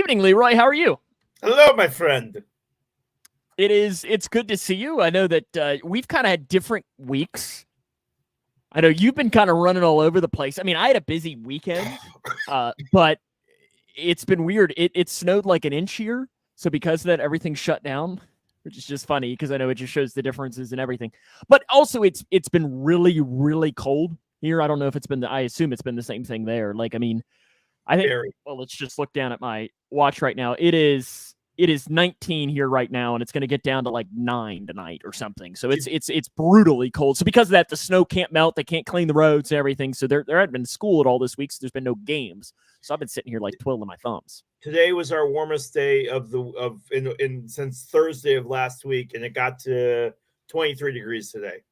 evening, Leroy. How are you? Hello, my friend. It's good to see you. I know that we've kind of had different weeks. I know you've been kind of running all over the place. I mean, I had a busy weekend, but it's been weird. It snowed like an inch here. So because of that, everything shut down, which is just funny because I know it just shows the differences and everything. But also it's been really, really cold here. I don't know if it's been I assume it's been the same thing there. Like, I mean, I think, well, let's just look down at my watch right now. It is 19 here right now, and it's going to get down to like 9 tonight or something. So it's brutally cold. So because of that, the snow can't melt. They can't clean the roads and everything. So there hadn't been school at all this week. So there's been no games. So I've been sitting here like twiddling my thumbs. Today was our warmest day since Thursday of last week, and it got to 23 degrees today.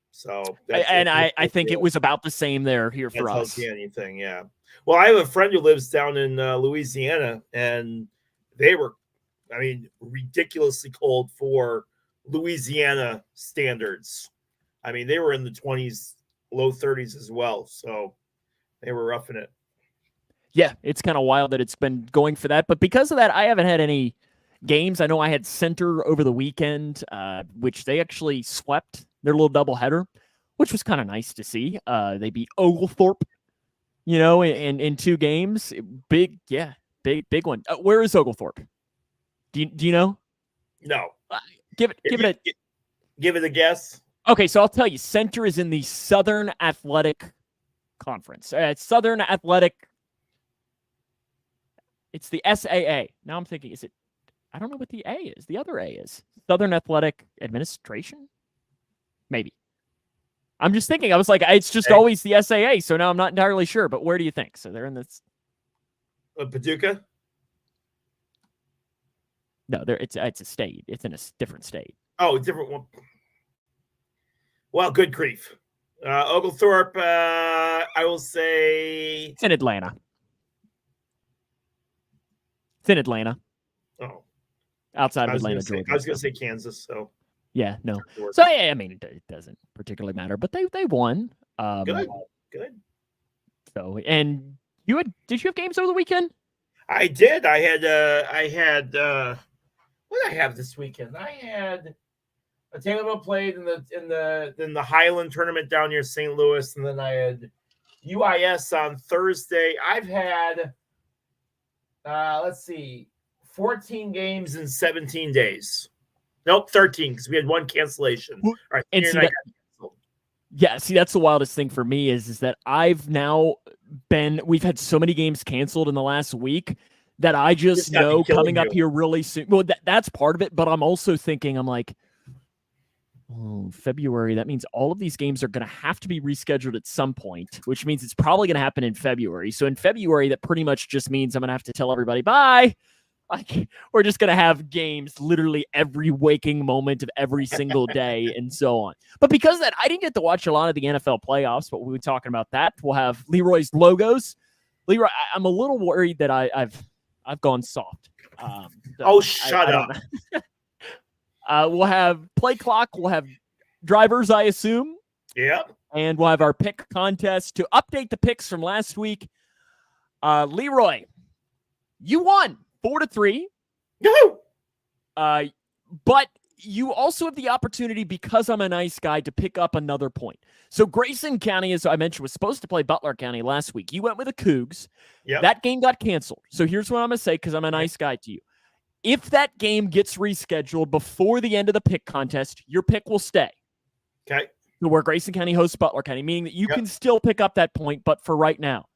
So I think it was about the same here for us. Anything, yeah. Well, I have a friend who lives down in Louisiana, and they were, ridiculously cold for Louisiana standards. I mean, they were in the 20s, low 30s as well. So they were roughing it. Yeah, it's kind of wild that it's been going for that. But because of that, I haven't had any games. I know I had Center over the weekend, which they actually swept their little doubleheader, which was kind of nice to see. They beat Oglethorpe, in 2 games. Big one. Where is Oglethorpe? Do you know? No. Give it a guess. Okay, so I'll tell you. Center is in the Southern Athletic Conference. Southern Athletic. It's the SAA. Now I'm thinking, is it? I don't know what the A is. The other A is Southern Athletic Administration. Maybe. I'm just thinking. I was like, it's just always the SAA. So now I'm not entirely sure. But where do you think? So they're in this. Paducah. No, it's a state. It's in a different state. Oh, a different one. Well, good grief. Oglethorpe, I will say... It's in Atlanta. Oh. Outside of Atlanta, Georgia. I was going to say Kansas, so... Yeah, no. So, yeah, I mean, it doesn't particularly matter, but they won. Good. So, and did you have games over the weekend? I did. I had what did I have this weekend? I had a Taylorville played in the Highland tournament down near St. Louis, and then I had UIS on Thursday. I've had 14 games in 17 days. Nope, 13 because we had one cancellation. All right, and see, that's the wildest thing for me is that we've had so many games canceled in the last week that I just know coming up here really soon. Well, that's part of it, but I'm also thinking, I'm like, February, that means all of these games are going to have to be rescheduled at some point, which means it's probably going to happen in February. So in February, that pretty much just means I'm going to have to tell everybody, bye. Like, we're just going to have games literally every waking moment of every single day and so on. But because of that, I didn't get to watch a lot of the NFL playoffs, but we'll be talking about that. We'll have Leroy's logos. Leroy, I'm a little worried that I've gone soft. Shut up. We'll have play clock. We'll have drivers, I assume. Yep. And we'll have our pick contest to update the picks from last week. Leroy, you won 4-3. No. But you also have the opportunity, because I'm a nice guy, to pick up another point. So Grayson County, as I mentioned, was supposed to play Butler County last week. You went with the Cougs. Yep. That game got canceled. So here's what I'm going to say, because I'm a nice guy to you. If that game gets rescheduled before the end of the pick contest, your pick will stay. Okay. So where Grayson County hosts Butler County, meaning that you can still pick up that point, but for right now.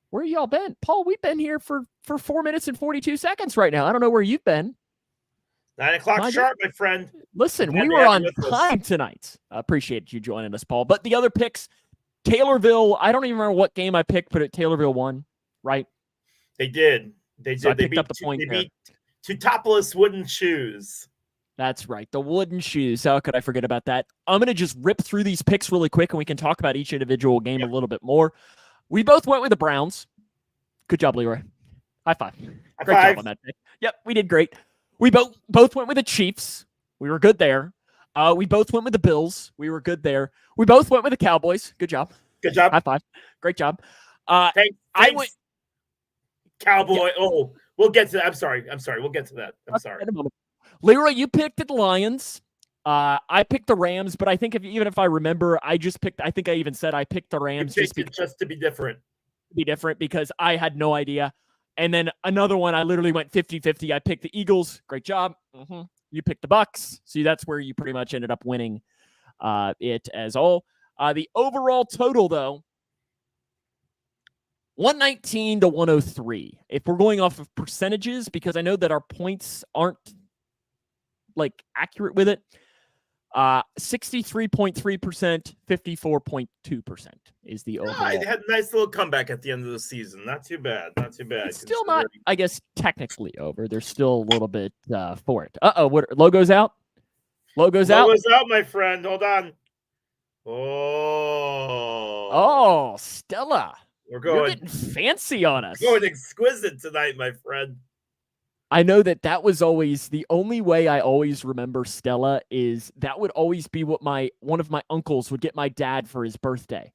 Where y'all been? Paul, we've been here for 4 minutes and 42 seconds right now. I don't know where you've been. 9 o'clock sharp, my friend. Listen, we were on time tonight. I appreciate you joining us, Paul. But the other picks, Taylorville, I don't even remember what game I picked, but Taylorville won, right? They did. So I picked up the point there. They beat Tootopoulos Wooden Shoes. That's right. The Wooden Shoes. How could I forget about that? I'm going to just rip through these picks really quick, and we can talk about each individual game a little bit more. We both went with the Browns. Good job, Leroy. High five. Great job on that pick. Yep, we did great. We both went with the Chiefs. We were good there. We both went with the Bills. We were good there. We both went with the Cowboys. Good job. Good job. High five. Great job. Thanks. I went Yeah. Cowboy. Oh, We'll get to that. I'm sorry. We'll get to that. I'm sorry. Leroy, you picked the Lions. I picked the Rams, but I think even if I remember, I think I even said I picked the Rams just to be different. Because I had no idea. And then another one, I literally went 50-50. I picked the Eagles. Great job. Mm-hmm. You picked the Bucks. See, that's where you pretty much ended up winning it as all. The overall total, though, 119 to 103. If we're going off of percentages, because I know that our points aren't like accurate with it. 63.3%, 54.2% is the overall. It had a nice little comeback at the end of the season. Not too bad. It's still not, I guess, technically over. There's still a little bit for it. What logo's out? Logo's out, my friend. Hold on. Oh, Stella. You're getting fancy on us. Going exquisite tonight, my friend. I know that was always the only way I always remember Stella is that would always be what one of my uncles would get my dad for his birthday.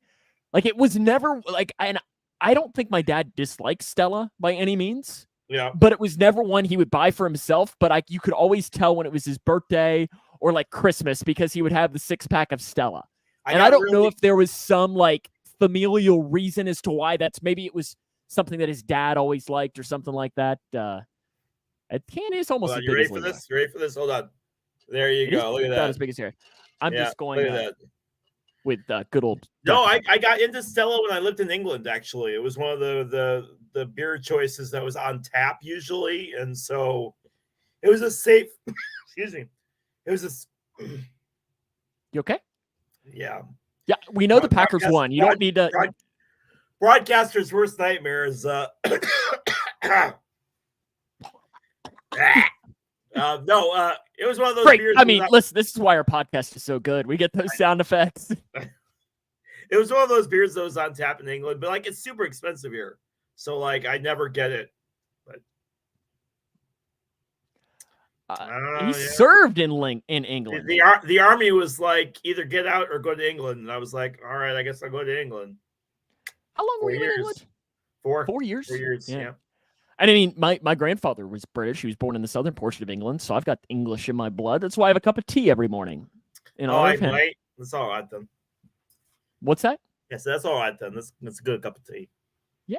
Like it was never like, and I don't think my dad disliked Stella by any means. Yeah. But it was never one he would buy for himself. But you could always tell when it was his birthday or like Christmas because he would have the 6-pack of Stella. And I don't know if there was some like familial reason as to why maybe it was something that his dad always liked or something like that. Candy is almost as big as Leroy. You ready for this? Hold on. There you go. Look at that. Not as big as here. I'm just going with good old. No, I got into Stella when I lived in England. Actually, it was one of the beer choices that was on tap usually, and so it was a safe. Excuse me. It was You okay? Yeah. Yeah, we know the Packers won. You don't need to. Broadcaster's worst nightmare is. No, it was one of those beers. I mean, listen, this is why our podcast is so good. We get those sound effects. It was one of those beers that was on tap in England, but like it's super expensive here. So like I never get it. But he served in England. The army was like either get out or go to England. And I was like, all right, I guess I'll go to England. How long were you in England? 4 years. 4 years, yeah. And I mean, my grandfather was British. He was born in the southern portion of England, so I've got English in my blood. That's why I have a cup of tea every morning. That's all right then. What's that? Yes, that's all right then. That's a good cup of tea. Yeah,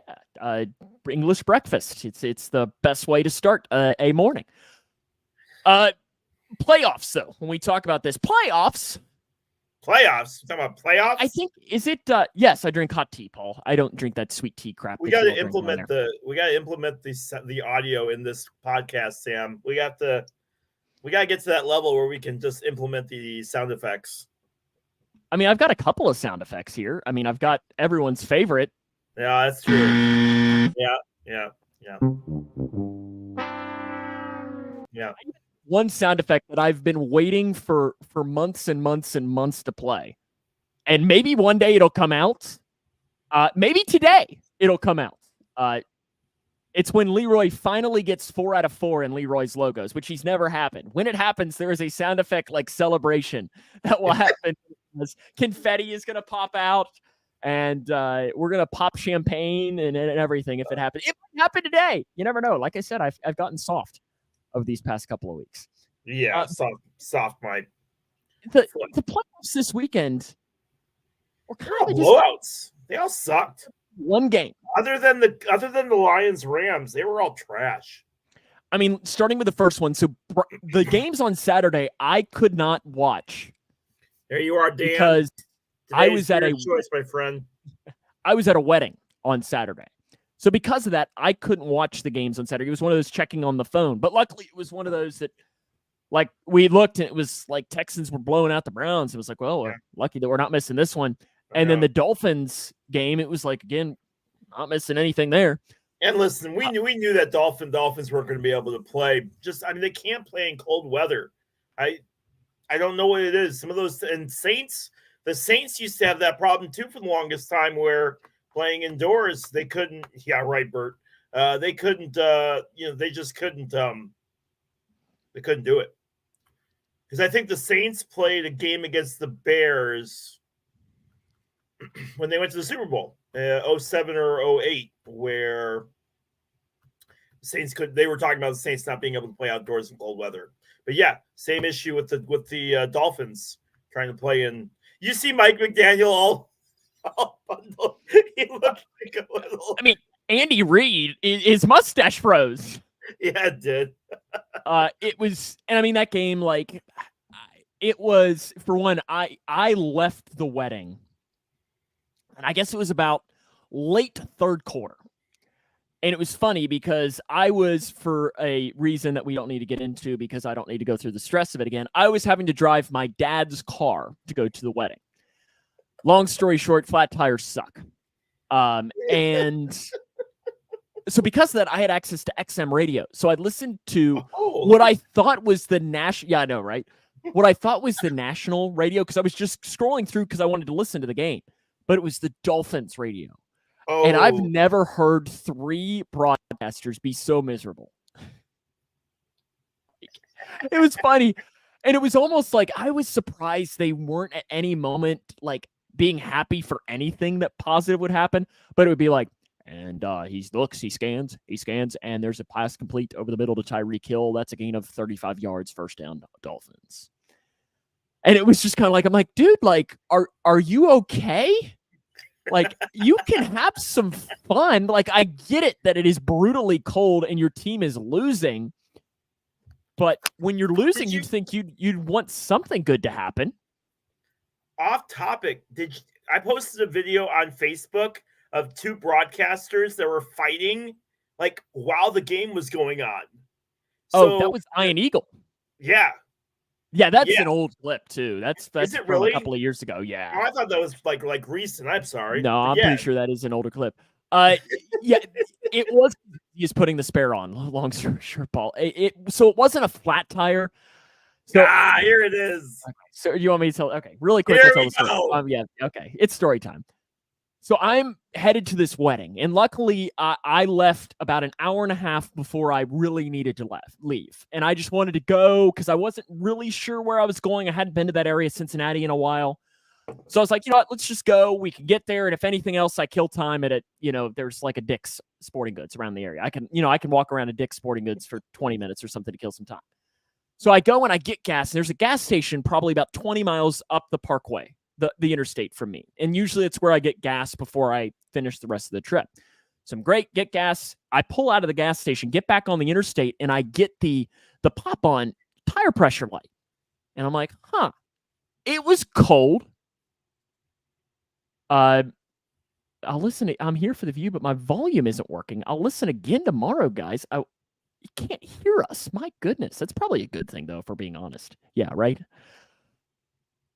English breakfast. It's the best way to start a morning. Playoffs, though. When we talk about this, playoffs. Playoffs? You're talking about playoffs? I think yes, I drink hot tea, Paul. I don't drink that sweet tea crap. We got to implement the audio in this podcast, Sam. We got to get to that level where we can just implement the sound effects. I mean, I've got a couple of sound effects here. I mean, I've got everyone's favorite. Yeah, that's true. Yeah. One sound effect that I've been waiting for months and months and months to play. And maybe one day it'll come out. Maybe today it'll come out. It's when Leroy finally gets 4 out of 4 in Leroy's logos, which he's never happened. When it happens, there is a sound effect like celebration that will happen. Confetti is going to pop out, and we're going to pop champagne and everything if it happens. It might happen today. You never know. Like I said, I've gotten soft of these past couple of weeks. Yeah, soft mic. The playoffs this weekend were kind of blowouts. They all sucked. One game. Other than the Lions Rams, they were all trash. I mean, starting with the first one. So the games on Saturday, I could not watch. There you are, Dan. Because I was at choice, my friend. I was at a wedding on Saturday. So because of that, I couldn't watch the games on Saturday. It was one of those checking on the phone. But luckily, it was one of those that, like, we looked and it was like Texans were blowing out the Browns. It was like, well, we're lucky that we're not missing this one. And then the Dolphins game, it was like, again, not missing anything there. And listen, we knew that Dolphins weren't going to be able to play. They can't play in cold weather. I don't know what it is. Some of those and the Saints used to have that problem too for the longest time where playing indoors, they couldn't. Yeah, right, Bert. They couldn't. They just couldn't. They couldn't do it because I think the Saints played a game against the Bears when they went to the Super Bowl, 07 or 08, where They were talking about the Saints not being able to play outdoors in cold weather. But yeah, same issue with the Dolphins trying to play in. You see Mike McDaniel all bundled. He looked like a little. I mean, Andy Reid, his mustache froze. Yeah, it did. It was, and I mean that game, like, it was, for one, I left the wedding, and I guess it was about late third quarter. And it was funny because I was, for a reason that we don't need to get into because I don't need to go through the stress of it again, I was having to drive my dad's car to go to the wedding. Long story short, flat tires suck. And so because of that, I had access to XM radio. So I listened to what I thought was the national, yeah, I know, right? What I thought was the national radio, because I was just scrolling through because I wanted to listen to the game, but it was the Dolphins radio. And I've never heard 3 broadcasters be so miserable. It was funny. And it was almost like I was surprised they weren't at any moment like being happy for anything that positive would happen. But it would be like, and he looks, he scans, and there's a pass complete over the middle to Tyreek Hill. That's a gain of 35 yards, first down, Dolphins. And it was just kind of like, I'm like, dude, like, are you okay? Like, you can have some fun. Like, I get it that it is brutally cold and your team is losing. But when you're losing, you'd think you'd want something good to happen. Off topic, I posted a video on Facebook of 2 broadcasters that were fighting like while the game was going on. So, that was Iron Eagle. Yeah. Yeah, that's an old clip too. That's is it from really? A couple of years ago. Yeah. Oh, I thought that was like recent. I'm sorry. No, I'm pretty sure that is an older clip. Yeah, it was just putting the spare on. Long story short, Paul. So it wasn't a flat tire. So, here it is. Okay, so you want me to tell? Okay, really quick. Here I'll we tell the story. go. Yeah. Okay, it's story time. So I'm headed to this wedding, and luckily I left about an hour and a half before I really needed to leave. And I just wanted to go because I wasn't really sure where I was going. I hadn't been to that area, Cincinnati, in a while. So I was like, you know what, let's just go. We can get there. And if anything else, I kill time at it. You know, there's like a Dick's Sporting Goods around the area. I can walk around a Dick's Sporting Goods for 20 minutes or something to kill some time. So I go and I get gas. And there's a gas station probably about 20 miles up the parkway, the interstate from me. And usually it's where I get gas before I finish the rest of the trip. So I'm great, get gas. I pull out of the gas station, get back on the interstate, and I get the pop-on tire pressure light. And I'm like, it was cold. I'll listen. I'm here for the view, but my volume isn't working. I'll listen again tomorrow, guys. You can't hear us. My goodness. That's probably a good thing, though, if we're being honest. Yeah, right?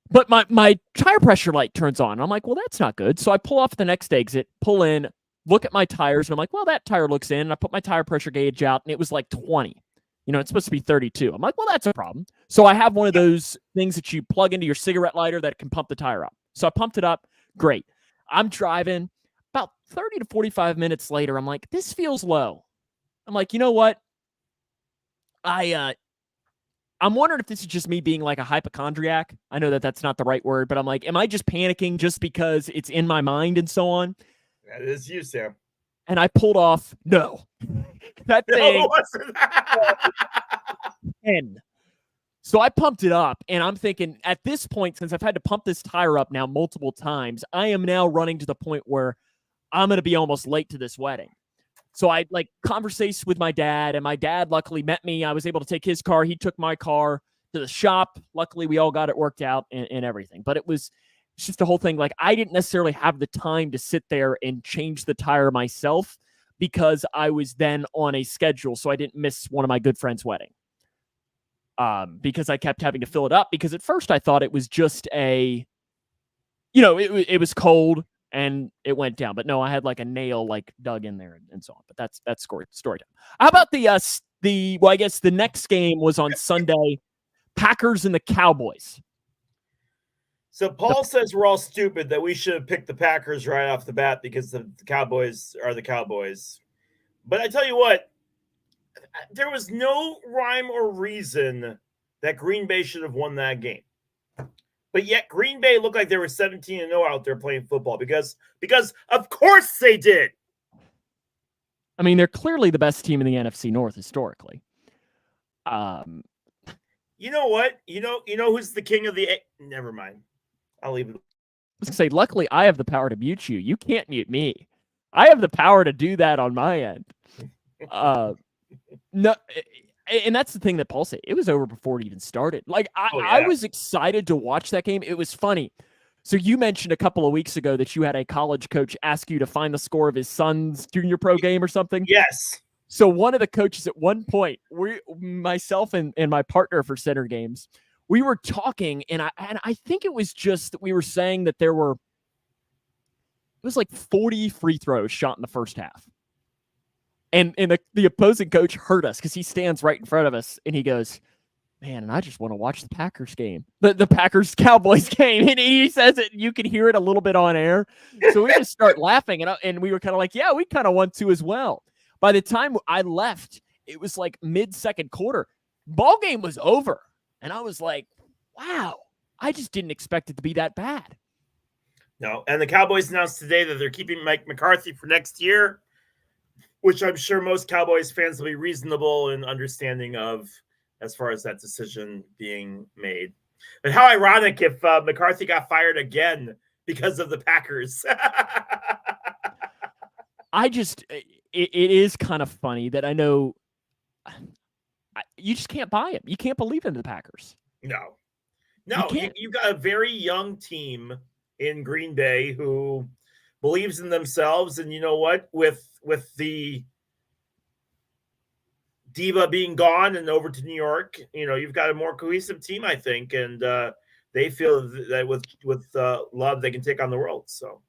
But my tire pressure light turns on. I'm like, well, that's not good. So I pull off the next exit, pull in, look at my tires, and I'm like, well, that tire looks in. And I put my tire pressure gauge out, and it was like 20. You know, it's supposed to be 32. I'm like, well, that's a problem. So I have one of those things that you plug into your cigarette lighter that can pump the tire up. So I pumped it up. Great. I'm driving. About 30 to 45 minutes later, I'm like, this feels low. I'm like, you know what? I'm wondering if this is just me being like a hypochondriac. I know that that's not the right word, but I'm like, am I just panicking just because it's in my mind and so on? That is you, Sam. And I pulled off. No. That thing. Wasn't. 10. So I pumped it up, and I'm thinking at this point, since I've had to pump this tire up now multiple times, I am now running to the point where I'm going to be almost late to this wedding. So I conversed with my dad, and my dad luckily met me. I was able to take his car. He took my car to the shop. Luckily, we all got it worked out and everything. But it's just the whole thing. Like, I didn't necessarily have the time to sit there and change the tire myself because I was then on a schedule, so I didn't miss one of my good friends' wedding. Because I kept having to fill it up because at first I thought it was just it was cold and it went down, but no, I had like a nail dug in there and so on. But that's story time. How about I guess the next game was on Sunday, Packers and the Cowboys. So Paul says we're all stupid that we should have picked the Packers right off the bat because the Cowboys are the Cowboys. But I tell you what, there was no rhyme or reason that Green Bay should have won that game. But yet Green Bay looked like they were 17-0 out there playing football because of course they did. I mean, they're clearly the best team in the NFC North historically. You know what? You know who's the king of the? Never mind. I'll leave it. I was gonna say, luckily, I have the power to mute you. You can't mute me. I have the power to do that on my end. No, and that's the thing that Paul said. It was over before it even started. Like I was excited to watch that game. It was funny. So you mentioned a couple of weeks ago that you had a college coach ask you to find the score of his son's junior pro game or something. Yes. So one of the coaches at one point, myself and my partner for Center Games, we were talking, and I think it was just that we were saying that it was like 40 free throws shot in the first half. And the opposing coach heard us because he stands right in front of us, and he goes, man, and I just want to watch the Packers game, the Packers-Cowboys game. And he says it, you can hear it a little bit on air. So we just start laughing, and we were kind of like, yeah, we kind of want to as well. By the time I left, it was like mid-second quarter. Ball game was over. And I was like, wow, I just didn't expect it to be that bad. No, and the Cowboys announced today that they're keeping Mike McCarthy for next year, which I'm sure most Cowboys fans will be reasonable and understanding of as far as that decision being made. But how ironic if McCarthy got fired again because of the Packers. It is kind of funny that I know you just can't buy him. You can't believe in the Packers. No, you've got a very young team in Green Bay who believes in themselves. And you know what? With the Diva being gone and over to New York, you've got a more cohesive team, I think. And they feel that with Love, they can take on the world. So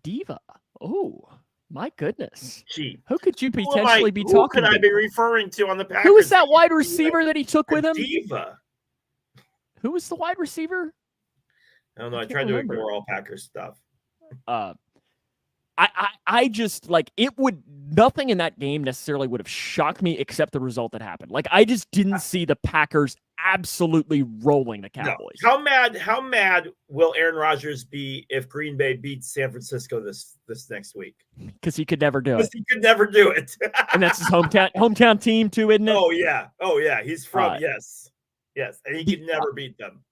Diva. Oh, my goodness. Gee. Who could you potentially be talking Who could I be referring to on the Packers? Who was that wide receiver that he took with him? Diva. Who was the wide receiver? I don't know. I tried to ignore all Packers stuff. I just nothing in that game necessarily would have shocked me except the result that happened. Like I just didn't see the Packers absolutely rolling the Cowboys. No. How mad will Aaron Rodgers be if Green Bay beats San Francisco this next week? Because he could never do it. He could never do it. And that's his hometown team too, isn't it? Oh yeah. He's from yes, and he could never beat them.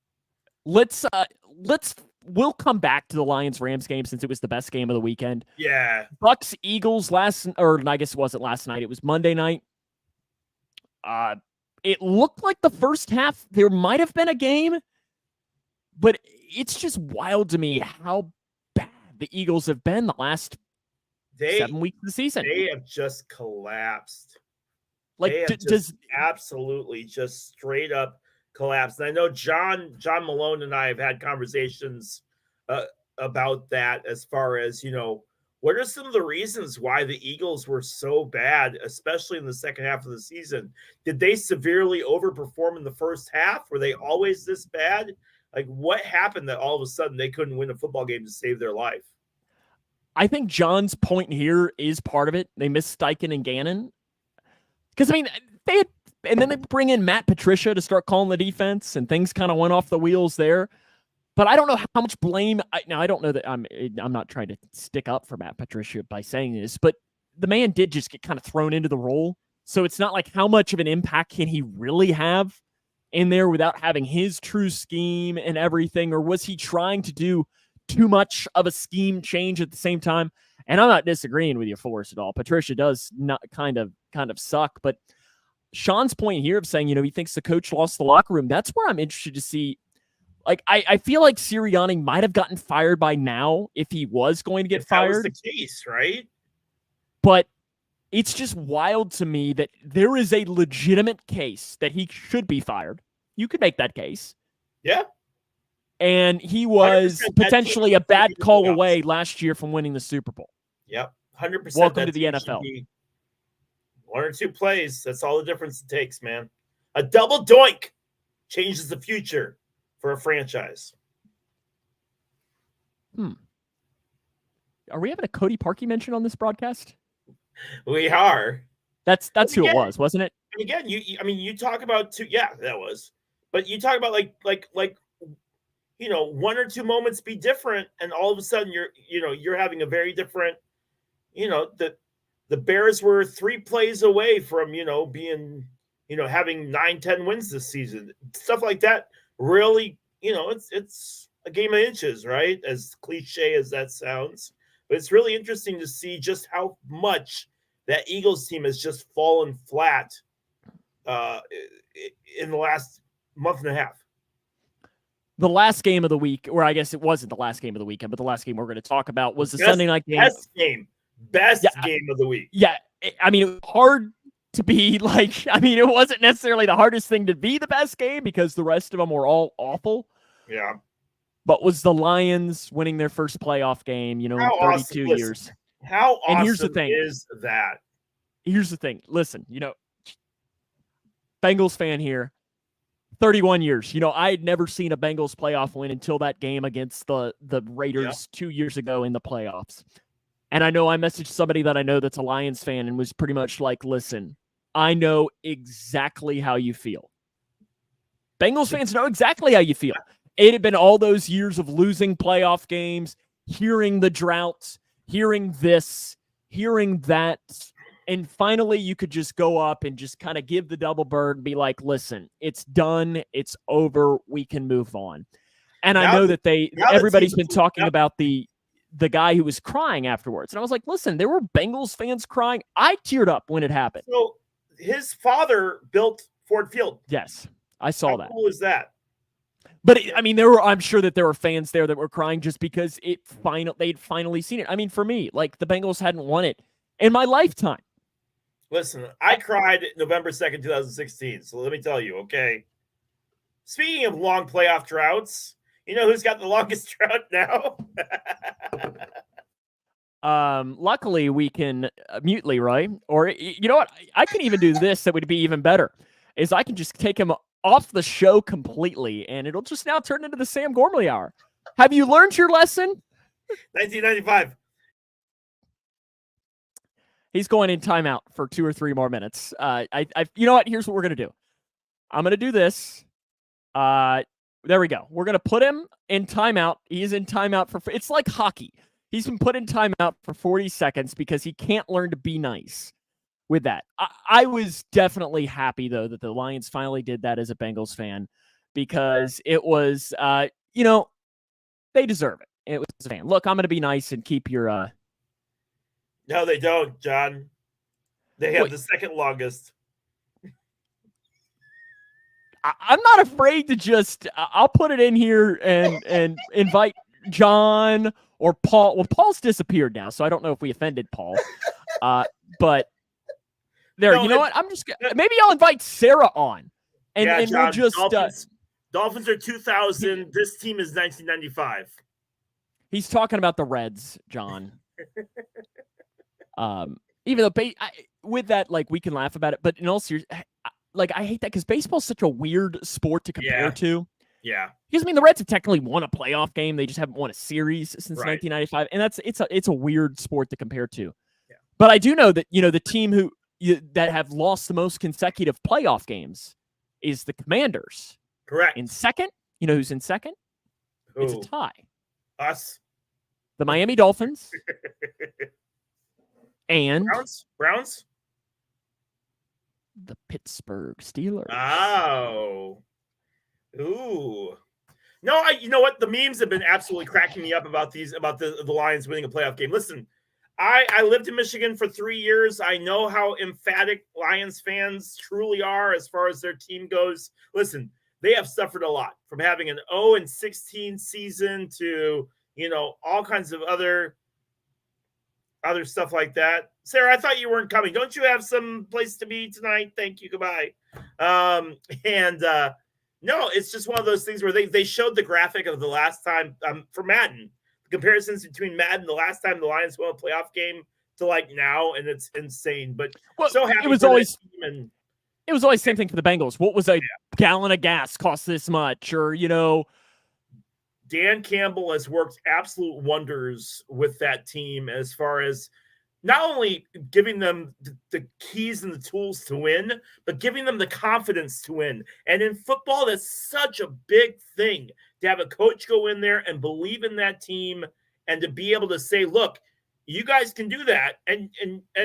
We'll come back to the Lions-Rams game since it was the best game of the weekend. Yeah. Bucks-Eagles I guess it wasn't last night. It was Monday night. It looked like the first half there might have been a game, but it's just wild to me how bad the Eagles have been the last 7 weeks of the season. They have just collapsed. Absolutely just straight up collapsed. And I know John Malone and I have had conversations about that as far as, what are some of the reasons why the Eagles were so bad, especially in the second half of the season? Did they severely overperform in the first half? Were they always this bad? Like, what happened that all of a sudden they couldn't win a football game to save their life? I think John's point here is part of it. They missed Steichen and Gannon. Because, and then they bring in Matt Patricia to start calling the defense, and things kind of went off the wheels there. But I don't know how much blame. I don't know that I'm not trying to stick up for Matt Patricia by saying this, but the man did just get kind of thrown into the role. So it's not like how much of an impact can he really have in there without having his true scheme and everything, or was he trying to do too much of a scheme change at the same time? And I'm not disagreeing with you, Forrest, at all. Patricia does not kind of suck, but Sean's point here of saying, he thinks the coach lost the locker room. That's where I'm interested to see. Like, I feel like Sirianni might have gotten fired by now if he was going to get fired. That was the case, right? But it's just wild to me that there is a legitimate case that he should be fired. You could make that case. Yeah. And he was potentially a bad call away last year from winning the Super Bowl. Yep. 100%. Welcome to the NFL. One or two plays. That's all the difference it takes, man. A double doink changes the future for a franchise. Are we having a Cody Parkey mention on this broadcast? We are. That's who it was, wasn't it? And again, you talk about two. Yeah, that was. But you talk about like one or two moments be different, and all of a sudden you're having a very different. the Bears were 3 plays away from, being, having 9-10 wins this season. Stuff like that really, it's a game of inches, right? As cliche as that sounds. But it's really interesting to see just how much that Eagles team has just fallen flat in the last month and a half. The last game of the week, or I guess it wasn't the last game of the weekend, but the last game we're going to talk about was the Sunday night game. Best game of the week. Yeah. I mean, it was hard to be like, it wasn't necessarily the hardest thing to be the best game because the rest of them were all awful. Yeah. But was the Lions winning their first playoff game, in 32 years. How awesome and here's the thing. Is that? Here's the thing. Listen, Bengals fan here, 31 years. I had never seen a Bengals playoff win until that game against the Raiders 2 years ago in the playoffs. And I know I messaged somebody that I know that's a Lions fan and was pretty much like, listen, I know exactly how you feel. Bengals fans know exactly how you feel. It had been all those years of losing playoff games, hearing the droughts, hearing this, hearing that. And finally, you could just go up and just kind of give the double bird and be like, listen, it's done. It's over. We can move on. And I know that everybody's been talking about the guy who was crying afterwards. And I was like, listen, there were Bengals fans crying. I teared up when it happened. So his father built Ford Field. Yes, I saw that. How cool is that? But I'm sure that there were fans there that were crying just because they'd finally seen it. For me, like the Bengals hadn't won it in my lifetime. Listen, I cried November 2nd, 2016. So let me tell you, okay. Speaking of long playoff droughts, you know who's got the longest drought now? Luckily we can mute Leroy, or you know what? I can even do this. That would be even better. Is I can just take him off the show completely, and it'll just now turn into the Sam Gormley Hour. Have you learned your lesson? 1995. He's going in timeout for 2 or 3 more minutes. You know what? Here's what we're gonna do. I'm gonna do this. There we go. We're gonna put him in timeout. He's in timeout for. It's like hockey. He's been put in timeout for 40 seconds because he can't learn to be nice. With that, I was definitely happy though that the Lions finally did that as a Bengals fan because it was, they deserve it. It was a fan. Look, I'm going to be nice and keep your. No, they don't, John. They have the second longest. I'm not afraid to just. I'll put it in here and invite John or Paul. Well, Paul's disappeared now, so I don't know if we offended Paul. But. There, you know what? I'm just maybe I'll invite Sarah on, and John, we'll just Dolphins are 2000. This team is 1995. He's talking about the Reds, John. Even though with that, like we can laugh about it, but in all seriousness, like I hate that because baseball's such a weird sport to compare to. Yeah, because the Reds have technically won a playoff game; they just haven't won a series since 1995, and it's a weird sport to compare to. Yeah. But I do know that the team that have lost the most consecutive playoff games is the Commanders. Correct. In second, you know who's in second? Who? It's a tie. Us. The Miami Dolphins. And Browns? The Pittsburgh Steelers. Oh. Ooh. No, you know what? The memes have been absolutely cracking me up about the Lions winning a playoff game. Listen, I lived in Michigan for 3 years. I know how emphatic Lions fans truly are as far as their team goes. Listen, they have suffered a lot from having an 0-16 season to, all kinds of other stuff like that. Sarah, I thought you weren't coming. Don't you have some place to be tonight? Thank you. Goodbye. No, it's just one of those things where they showed the graphic of the last time for Madden. Comparisons between Madden the last time the Lions won a playoff game to like now, and it's insane. But so happy it was always the same thing for the Bengals. What was a gallon of gas cost this much? Or Dan Campbell has worked absolute wonders with that team as far as not only giving them the keys and the tools to win, but giving them the confidence to win. And in football, that's such a big thing to have a coach go in there and believe in that team and to be able to say, look, you guys can do that. And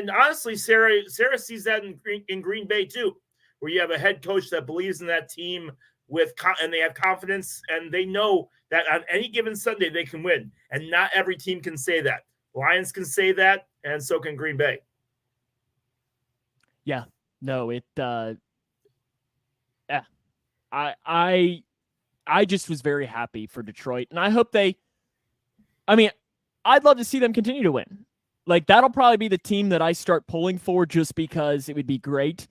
honestly, Sarah sees that in Green Bay too, where you have a head coach that believes in that team and they have confidence, and they know that on any given Sunday they can win. And not every team can say that. Lions can say that, and so can Green Bay. Yeah, no, yeah, I just was very happy for Detroit, and I hope I'd love to see them continue to win. Like, that'll probably be the team that I start pulling for, just because it would be great.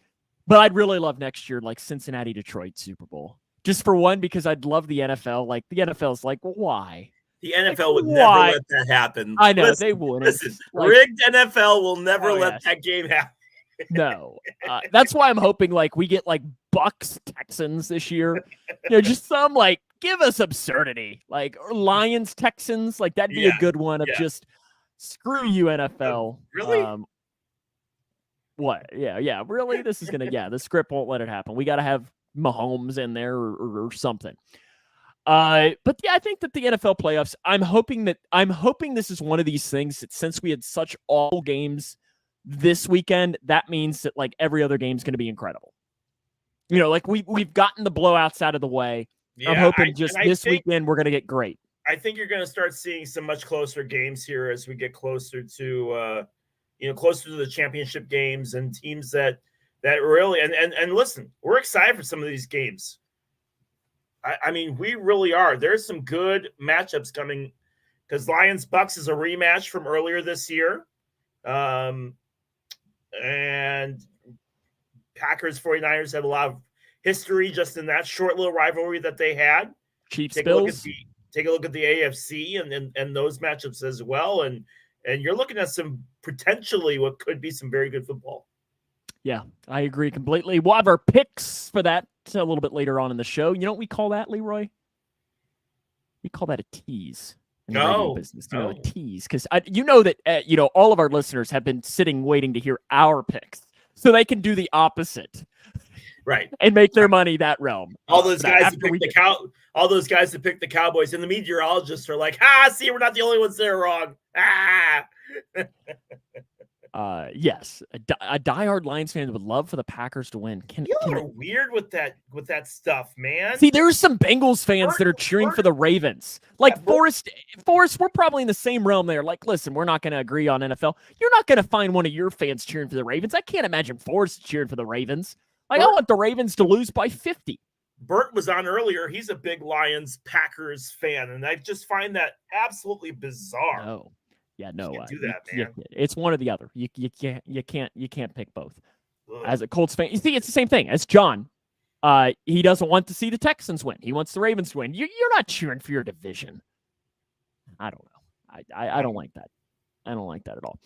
But I'd really love next year, like Cincinnati, Detroit Super Bowl. Just for one, because I'd love the NFL. Like, the NFL's like, well, why? The NFL would never let that happen. I know, they wouldn't. Listen, rigged NFL will never let that game happen. No. That's why I'm hoping, like, we get, like, Bucks Texans this year. Just some, like, give us absurdity. Like, or Lions Texans. Like, that'd be a good one of just, screw you, NFL. Really? What? Yeah. Really? This is going to, the script won't let it happen. We got to have Mahomes in there or something. But yeah, I think that the NFL playoffs, I'm hoping this is one of these things that, since we had such awful games this weekend, that means that, like, every other game is going to be incredible. Like, we've gotten the blowouts out of the way. Yeah, I'm hoping this weekend we're going to get great. I think you're going to start seeing some much closer games here as we get closer to closer to the championship games, and teams that really and listen, we're excited for some of these games. I mean, we really are. There's some good matchups coming, because Lions Bucks is a rematch from earlier this year. And Packers 49ers have a lot of history just in that short little rivalry that they had. Chiefs take Bills. Take a look at the AFC and those matchups as well. And you're looking at some potentially what could be some very good football. Yeah, I agree completely. We'll have our picks for that a little bit later on in the show. You know what we call that, Leroy? We call that a tease in the radio business. A tease, because that all of our listeners have been sitting waiting to hear our picks, so they can do the opposite, right, and make their money that realm. All those guys that pick the Cowboys, and the meteorologists are like, see, we're not the only ones that are wrong. Yes, a diehard Lions fan would love for the Packers to win. You're weird with that stuff, man. See, there's some Bengals fans that are cheering for the Ravens. Like, Forrest, we're probably in the same realm there. Like, listen, we're not going to agree on NFL. You're not going to find one of your fans cheering for the Ravens. I can't imagine Forrest cheering for the Ravens. Like, I want the Ravens to lose by 50. Bert was on earlier. He's a big Lions-Packers fan, and I just find that absolutely bizarre. No. Yeah, no, you can't do that, man. It's one or the other. You can't pick both. Ugh. As a Colts fan, you see, it's the same thing as John. He doesn't want to see the Texans win. He wants the Ravens to win. You're not cheering for your division. I don't know. I don't like that. I don't like that at all.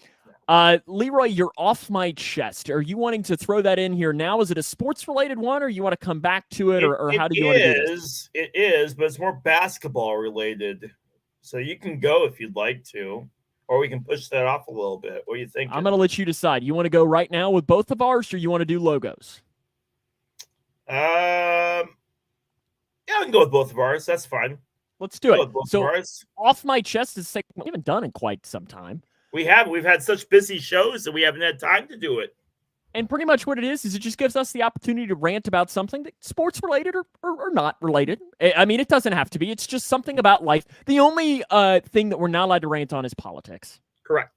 Leroy, you're off my chest. Are you wanting to throw that in here now? Is it a sports-related one, or you want to come back to it, or how do you want to do this? It is, but it's more basketball-related. So you can go if you'd like to. Or we can push that off a little bit. What do you think? I'm going to let you decide. You want to go right now with both of ours, or you want to do logos? Yeah, we can go with both of ours. That's fine. Let's do it. So, off my chest is we haven't done in quite some time. We have. We've had such busy shows that we haven't had time to do it. And pretty much what it is it just gives us the opportunity to rant about something that's sports related or not related. I mean, it doesn't have to be. It's just something about life. The only thing that we're not allowed to rant on is politics. Correct.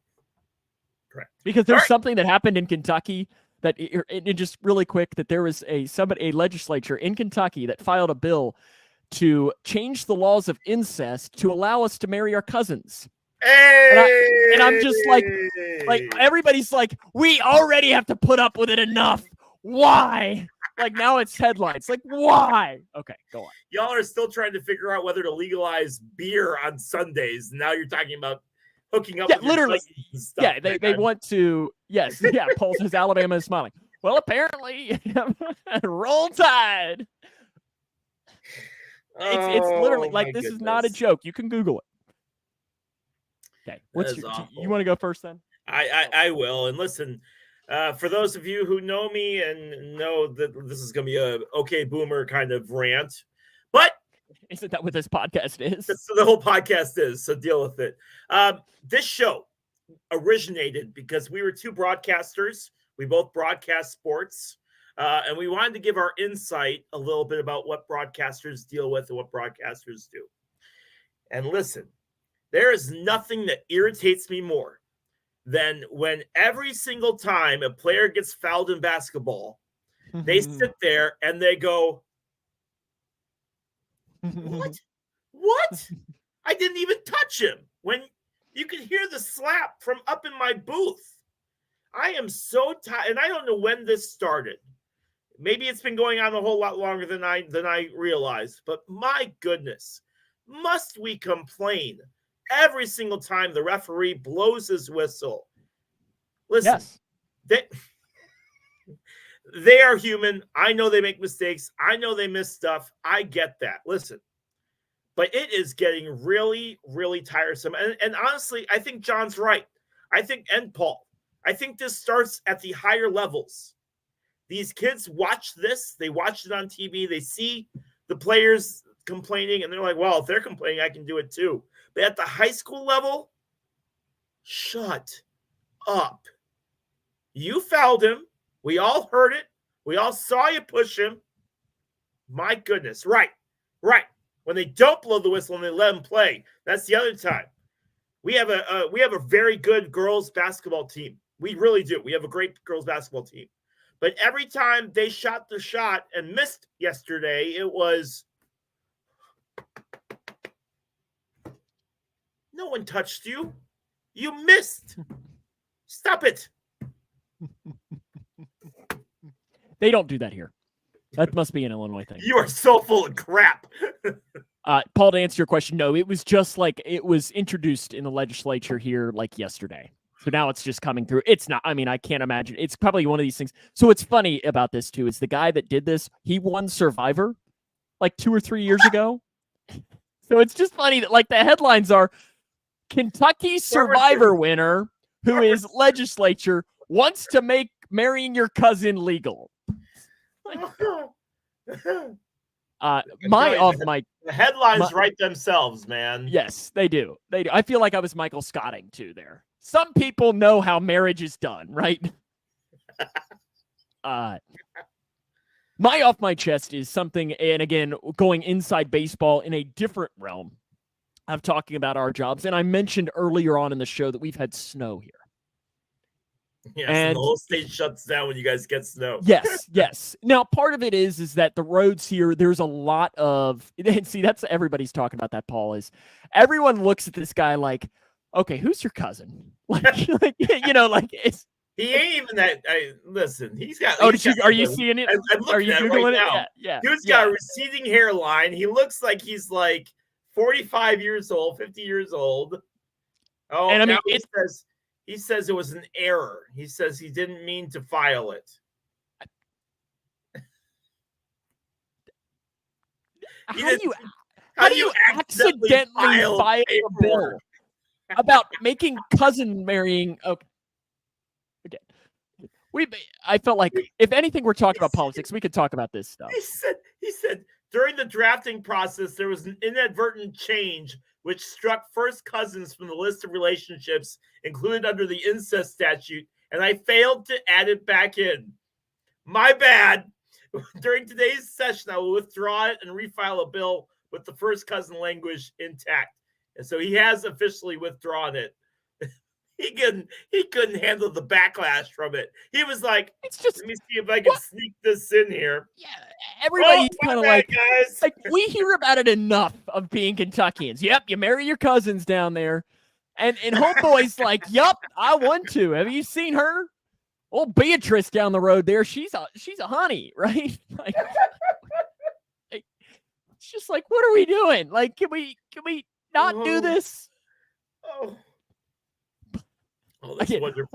Because there's something that happened in Kentucky that it just really quick, that there was a legislature in Kentucky that filed a bill to change the laws of incest to allow us to marry our cousins. Hey! And I'm just like everybody's like, we already have to put up with it enough. Why? Like, now it's headlines. Like, why? Okay, go on. Y'all are still trying to figure out whether to legalize beer on Sundays. Now you're talking about hooking up. Yeah, with literally. Stuff, yeah, they want to. Yes, yeah. Paul says Alabama is smiling. Well, apparently, roll Tide. It's literally like, this is not a joke. You can Google it. Okay, you want to go first then? I will. And listen, for those of you who know me and know that this is going to be a okay boomer kind of rant, but isn't that what this podcast is? That's what the whole podcast is. So deal with it. This show, originated because we were two broadcasters. We both broadcast sports. And we wanted to give our insight a little bit about what broadcasters deal with and what broadcasters do. And listen, there is nothing that irritates me more than when every single time a player gets fouled in basketball, they sit there and they go, what? What? I didn't even touch him. When you could hear the slap from up in my booth. I am so tired, and I don't know when this started. Maybe it's been going on a whole lot longer than I realized. But my goodness, must we complain every single time the referee blows his whistle? Listen, yes. They are human. I know they make mistakes. I know they miss stuff. I get that. Listen, but it is getting really, really tiresome. And honestly, I think John's right. And Paul, I think this starts at the higher levels. These kids watch this. They watch it on TV. They see the players complaining, and they're like, well, if they're complaining, I can do it too. But at the high school level, shut up. You fouled him. We all heard it. We all saw you push him. My goodness. Right. When they don't blow the whistle and they let him play, that's the other time. We have a very good girls basketball team. We really do. We have a great girls basketball team. But every time they shot the shot and missed yesterday, it was, no one touched you. You missed. Stop it. They don't do that here. That must be an Illinois thing. You are so full of crap. Paul, to answer your question, no, it was just like it was introduced in the legislature here like yesterday. So now it's just coming through. It's not, I mean, I can't imagine. It's probably one of these things. So what's funny about this too is the guy that did this, he won Survivor like 2 or 3 years ago. So it's just funny that like the headlines are Kentucky Survivor winner who is legislature wants to make marrying your cousin legal. The headlines write themselves, man. Yes, they do. I feel like I was Michael Scotting too there. Some people know how marriage is done, right? My off my chest is something, and again, going inside baseball in a different realm of talking about our jobs. And I mentioned earlier on in the show that we've had snow here. Yes, and the whole state shuts down when you guys get snow. Yes. Now, part of it is that the roads here, there's a lot of, and see, that's everybody's talking about that, Paul, is everyone looks at this guy like, okay, who's your cousin? Like it's. He ain't even that. Listen, he's got. Oh, are you seeing it? Are you Googling it? Now. Yeah. Dude's got a receding hairline. He looks like he's like 45 years old, 50 years old. Oh, and I mean, he says it was an error. He says he didn't mean to file it. How do you accidentally file a bill about making cousin marrying? Okay. I felt like if anything, we're talking about politics. We could talk about this stuff. He said during the drafting process, there was an inadvertent change which struck first cousins from the list of relationships included under the incest statute, and I failed to add it back in. My bad. During today's session, I will withdraw it and refile a bill with the first cousin language intact. And so he has officially withdrawn it. He couldn't handle the backlash from it. He was like, let me see if I can sneak this in here. Yeah, everybody's kind of like, guys. Like, we hear about it enough of being Kentuckians. Yep, you marry your cousins down there. And homeboy's like, yup, I want to. Have you seen her? Old Beatrice down the road there. She's a honey, right? Like, it's just like, what are we doing? Like, can we not do this? Oh, that's wonderful.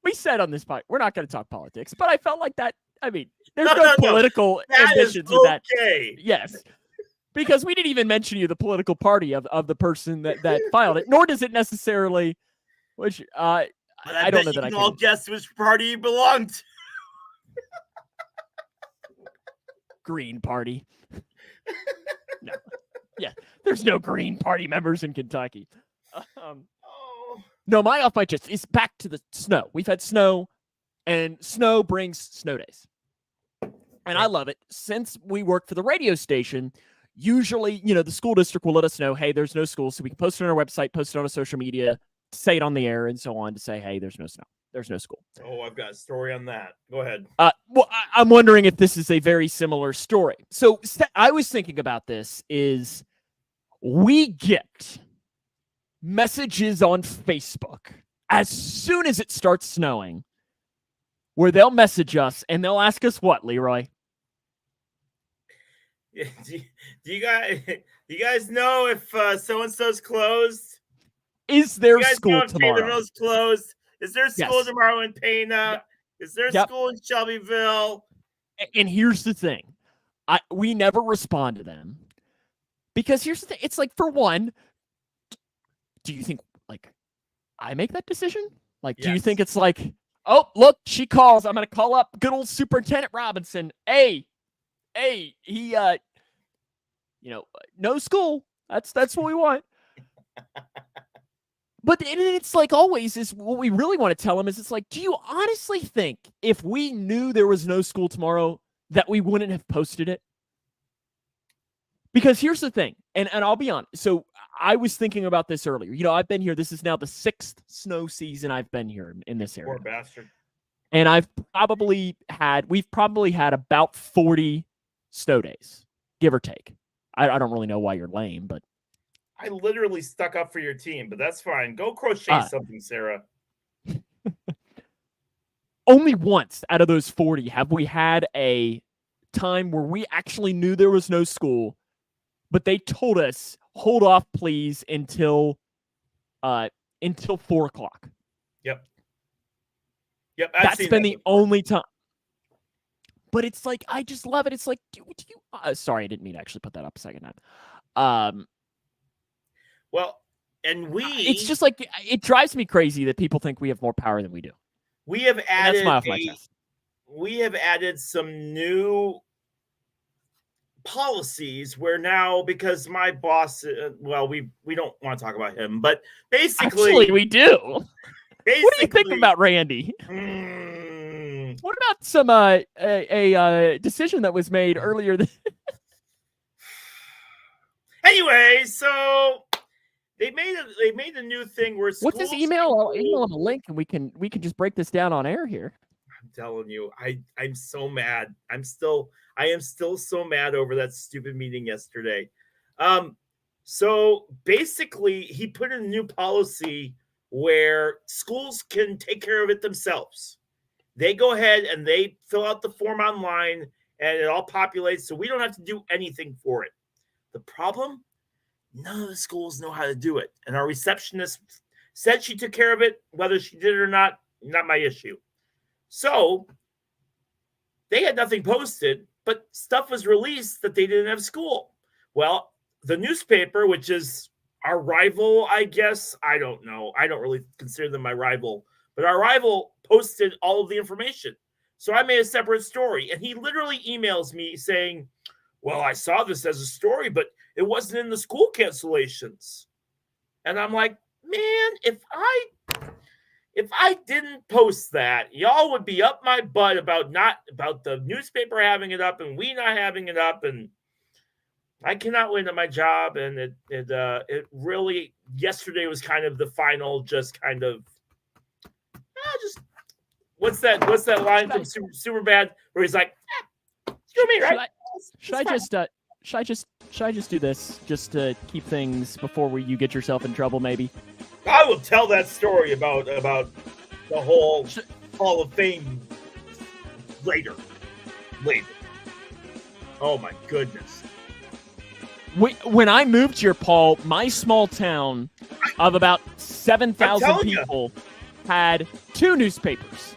We said on this podcast, we're not going to talk politics, but I felt like that. I mean, there's no political ambitions with that. Yes. Because we didn't even mention the political party of the person that filed it, nor does it necessarily, which I don't know that I can all guess which party you belong to. Green Party. No. Yeah. There's no Green Party members in Kentucky. No, my off my chest is back to the snow. We've had snow, and snow brings snow days. And I love it. Since we work for the radio station, usually, the school district will let us know, hey, there's no school. So we can post it on our website, post it on our social media, say it on the air, and so on to say, hey, there's no snow. There's no school. Oh, I've got a story on that. Go ahead. I'm wondering if this is a very similar story. So I was thinking about this is we get messages on Facebook as soon as it starts snowing where they'll message us and they'll ask us what, Leroy? Do you guys know if so-and-so's closed? Is there school tomorrow? Taylorville's closed. Is there school Yes. tomorrow in Pana? Is there school in Shelbyville? And here's the thing. We never respond to them. Because here's the thing. It's like, for one, do you think, I make that decision? Do you think it's like, oh, look, she calls. I'm going to call up good old Superintendent Robinson. Hey, he, no school. That's what we want. But it's like always is what we really want to tell them is it's like, do you honestly think if we knew there was no school tomorrow that we wouldn't have posted it? Because here's the thing, and I'll be honest. So I was thinking about this earlier. I've been here. This is now the 6th snow season I've been here in this area. Poor bastard. And we've probably had about 40 snow days, give or take. I don't really know why you're lame, but. I literally stuck up for your team, but that's fine. Go crochet something, Sarah. Only once out of those 40 have we had a time where we actually knew there was no school, but they told us, hold off, please, until 4 o'clock. Yep. That's been the only time. But it's like, I just love it. It's like, sorry, I didn't mean to actually put that up a second time. Well, and it's just like, it drives me crazy that people think we have more power than we do. We have added my chest. We have added some new policies where now, because my boss, we don't want to talk about him, but basically. Actually, we do. What do you think about Randy? What about some a decision that was made earlier? Anyway, so they made a new thing where what's his email? I'll email him a link, and we can just break this down on air here. I'm telling you, I'm so mad. I am still so mad over that stupid meeting yesterday. So basically, he put in a new policy where schools can take care of it themselves. They go ahead and they fill out the form online, and it all populates, so we don't have to do anything for it. The problem? None of the schools know how to do it. And our receptionist said she took care of it. Whether she did it or not my issue. So they had nothing posted, but stuff was released that they didn't have school. Well, the newspaper, which is our rival, I guess, I don't know. I don't really consider them my rival, but our rival posted all of the information. So I made a separate story, and he literally emails me saying, well, I saw this as a story, but it wasn't in the school cancellations. And I'm like, man, if I didn't post that, y'all would be up my butt about the newspaper having it up and we not having it up, and I cannot win at my job. And it really, yesterday was kind of the final, just kind of, what's that line from Superbad where he's like, screw me, right? Should I just do this just to keep things before you get yourself in trouble? Maybe I will tell that story about the whole Hall of Fame later. Oh my goodness! When I moved here, Paul, my small town of about 7,000 people had 2 newspapers.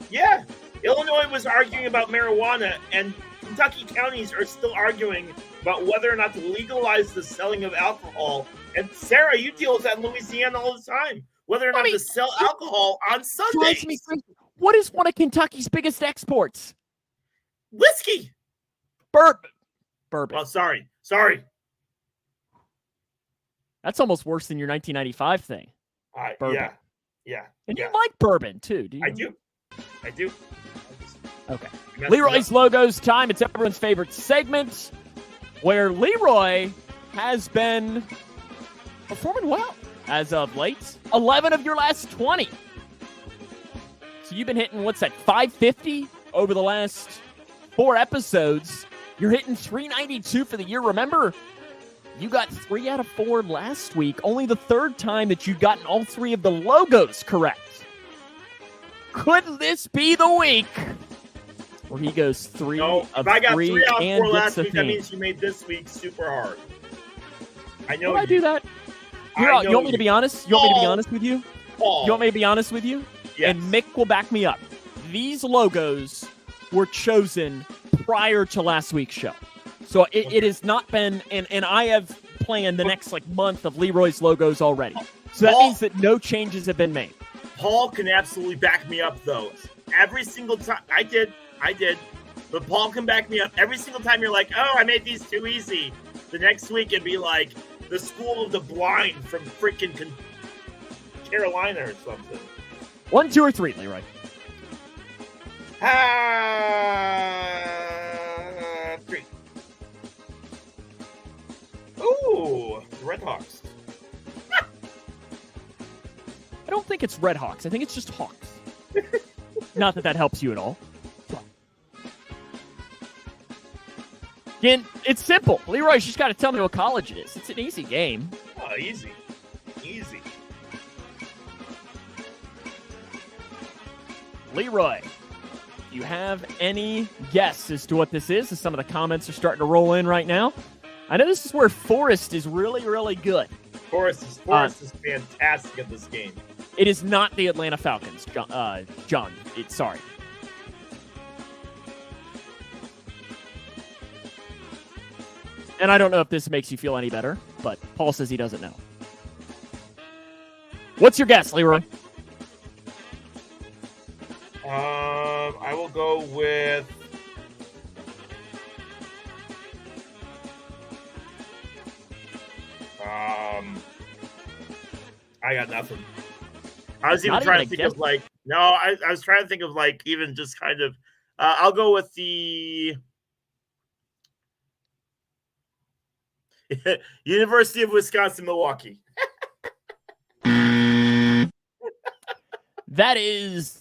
Yeah, Illinois was arguing about marijuana, and Kentucky counties are still arguing about whether or not to legalize the selling of alcohol. And Sarah, you deal with that in Louisiana all the time. Whether or not to sell alcohol on Sundays. What is one of Kentucky's biggest exports? Whiskey. Bourbon. Oh, sorry. That's almost worse than your 1995 thing. Bourbon. Yeah. And you like bourbon, too, do you? I do. Okay. Leroy's Logos time. It's everyone's favorite segment where Leroy has been performing well as of late. 11 of your last 20. So you've been hitting, what's that, 550 over the last 4 episodes. You're hitting 392 for the year. Remember, you got 3 out of 4 last week. Only the 3rd time that you've gotten all 3 of the logos correct. Could this be the week where he goes 3 of 3? If I got 3 out of 4 last week, week, that means you made this week super hard. I know. I do that. You want me to be honest? You want me to be honest with you? Paul. You want me to be honest with you? Yes. And Mick will back me up. These logos were chosen prior to last week's show. So it has not been, and I have planned the next month of Leroy's logos already. So that means that no changes have been made. Paul can absolutely back me up, though. Every single time, I did. But Paul can back me up. Every single time you're like, oh, I made these too easy. The next week it'd be like the School of the Blind from freaking Carolina or something. 1, 2, or 3, Leroy? 3. Ooh, the Red Hawks. I don't think it's Red Hawks. I think it's just Hawks. Not that helps you at all. Again, it's simple. Leroy's just got to tell me what college it is. It's an easy game. Oh, easy. Easy. Leroy, do you have any guess as to what this is? As some of the comments are starting to roll in right now. I know this is where Forrest is really, really good. Forrest is fantastic at this game. It is not the Atlanta Falcons, John. Sorry. And I don't know if this makes you feel any better, but Paul says he doesn't know. What's your guess, Leroy? I will go with I got nothing. I was even trying to think of I was trying to think of even just kind of I'll go with the University of Wisconsin-Milwaukee. That is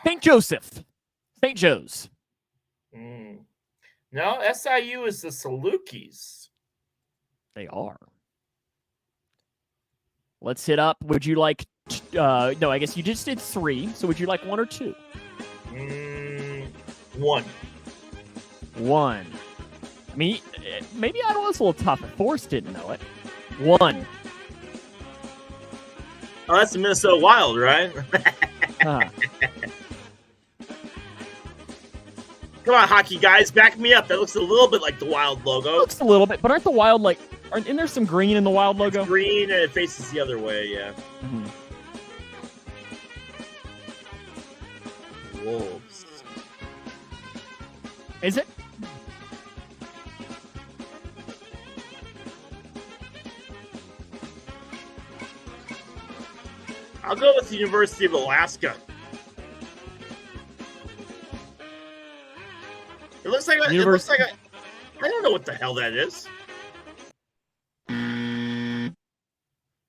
St. Joseph. St. Joe's. No, SIU is the Salukis. They are. Let's hit up. Would you like... no, I guess you just did 3. So would you like 1 or 2? 1. 1. I mean, maybe I was a little tough. Forrest didn't know it. 1. Oh, that's the Minnesota Wild, right? Come on, hockey guys, back me up. That looks a little bit like the Wild logo. It looks a little bit, but aren't the Wild isn't there some green in the Wild logo? It's green and it faces the other way, yeah. Mm-hmm. Wolves. Is it? I'll go with the University of Alaska. It looks like I don't know what the hell that is. Are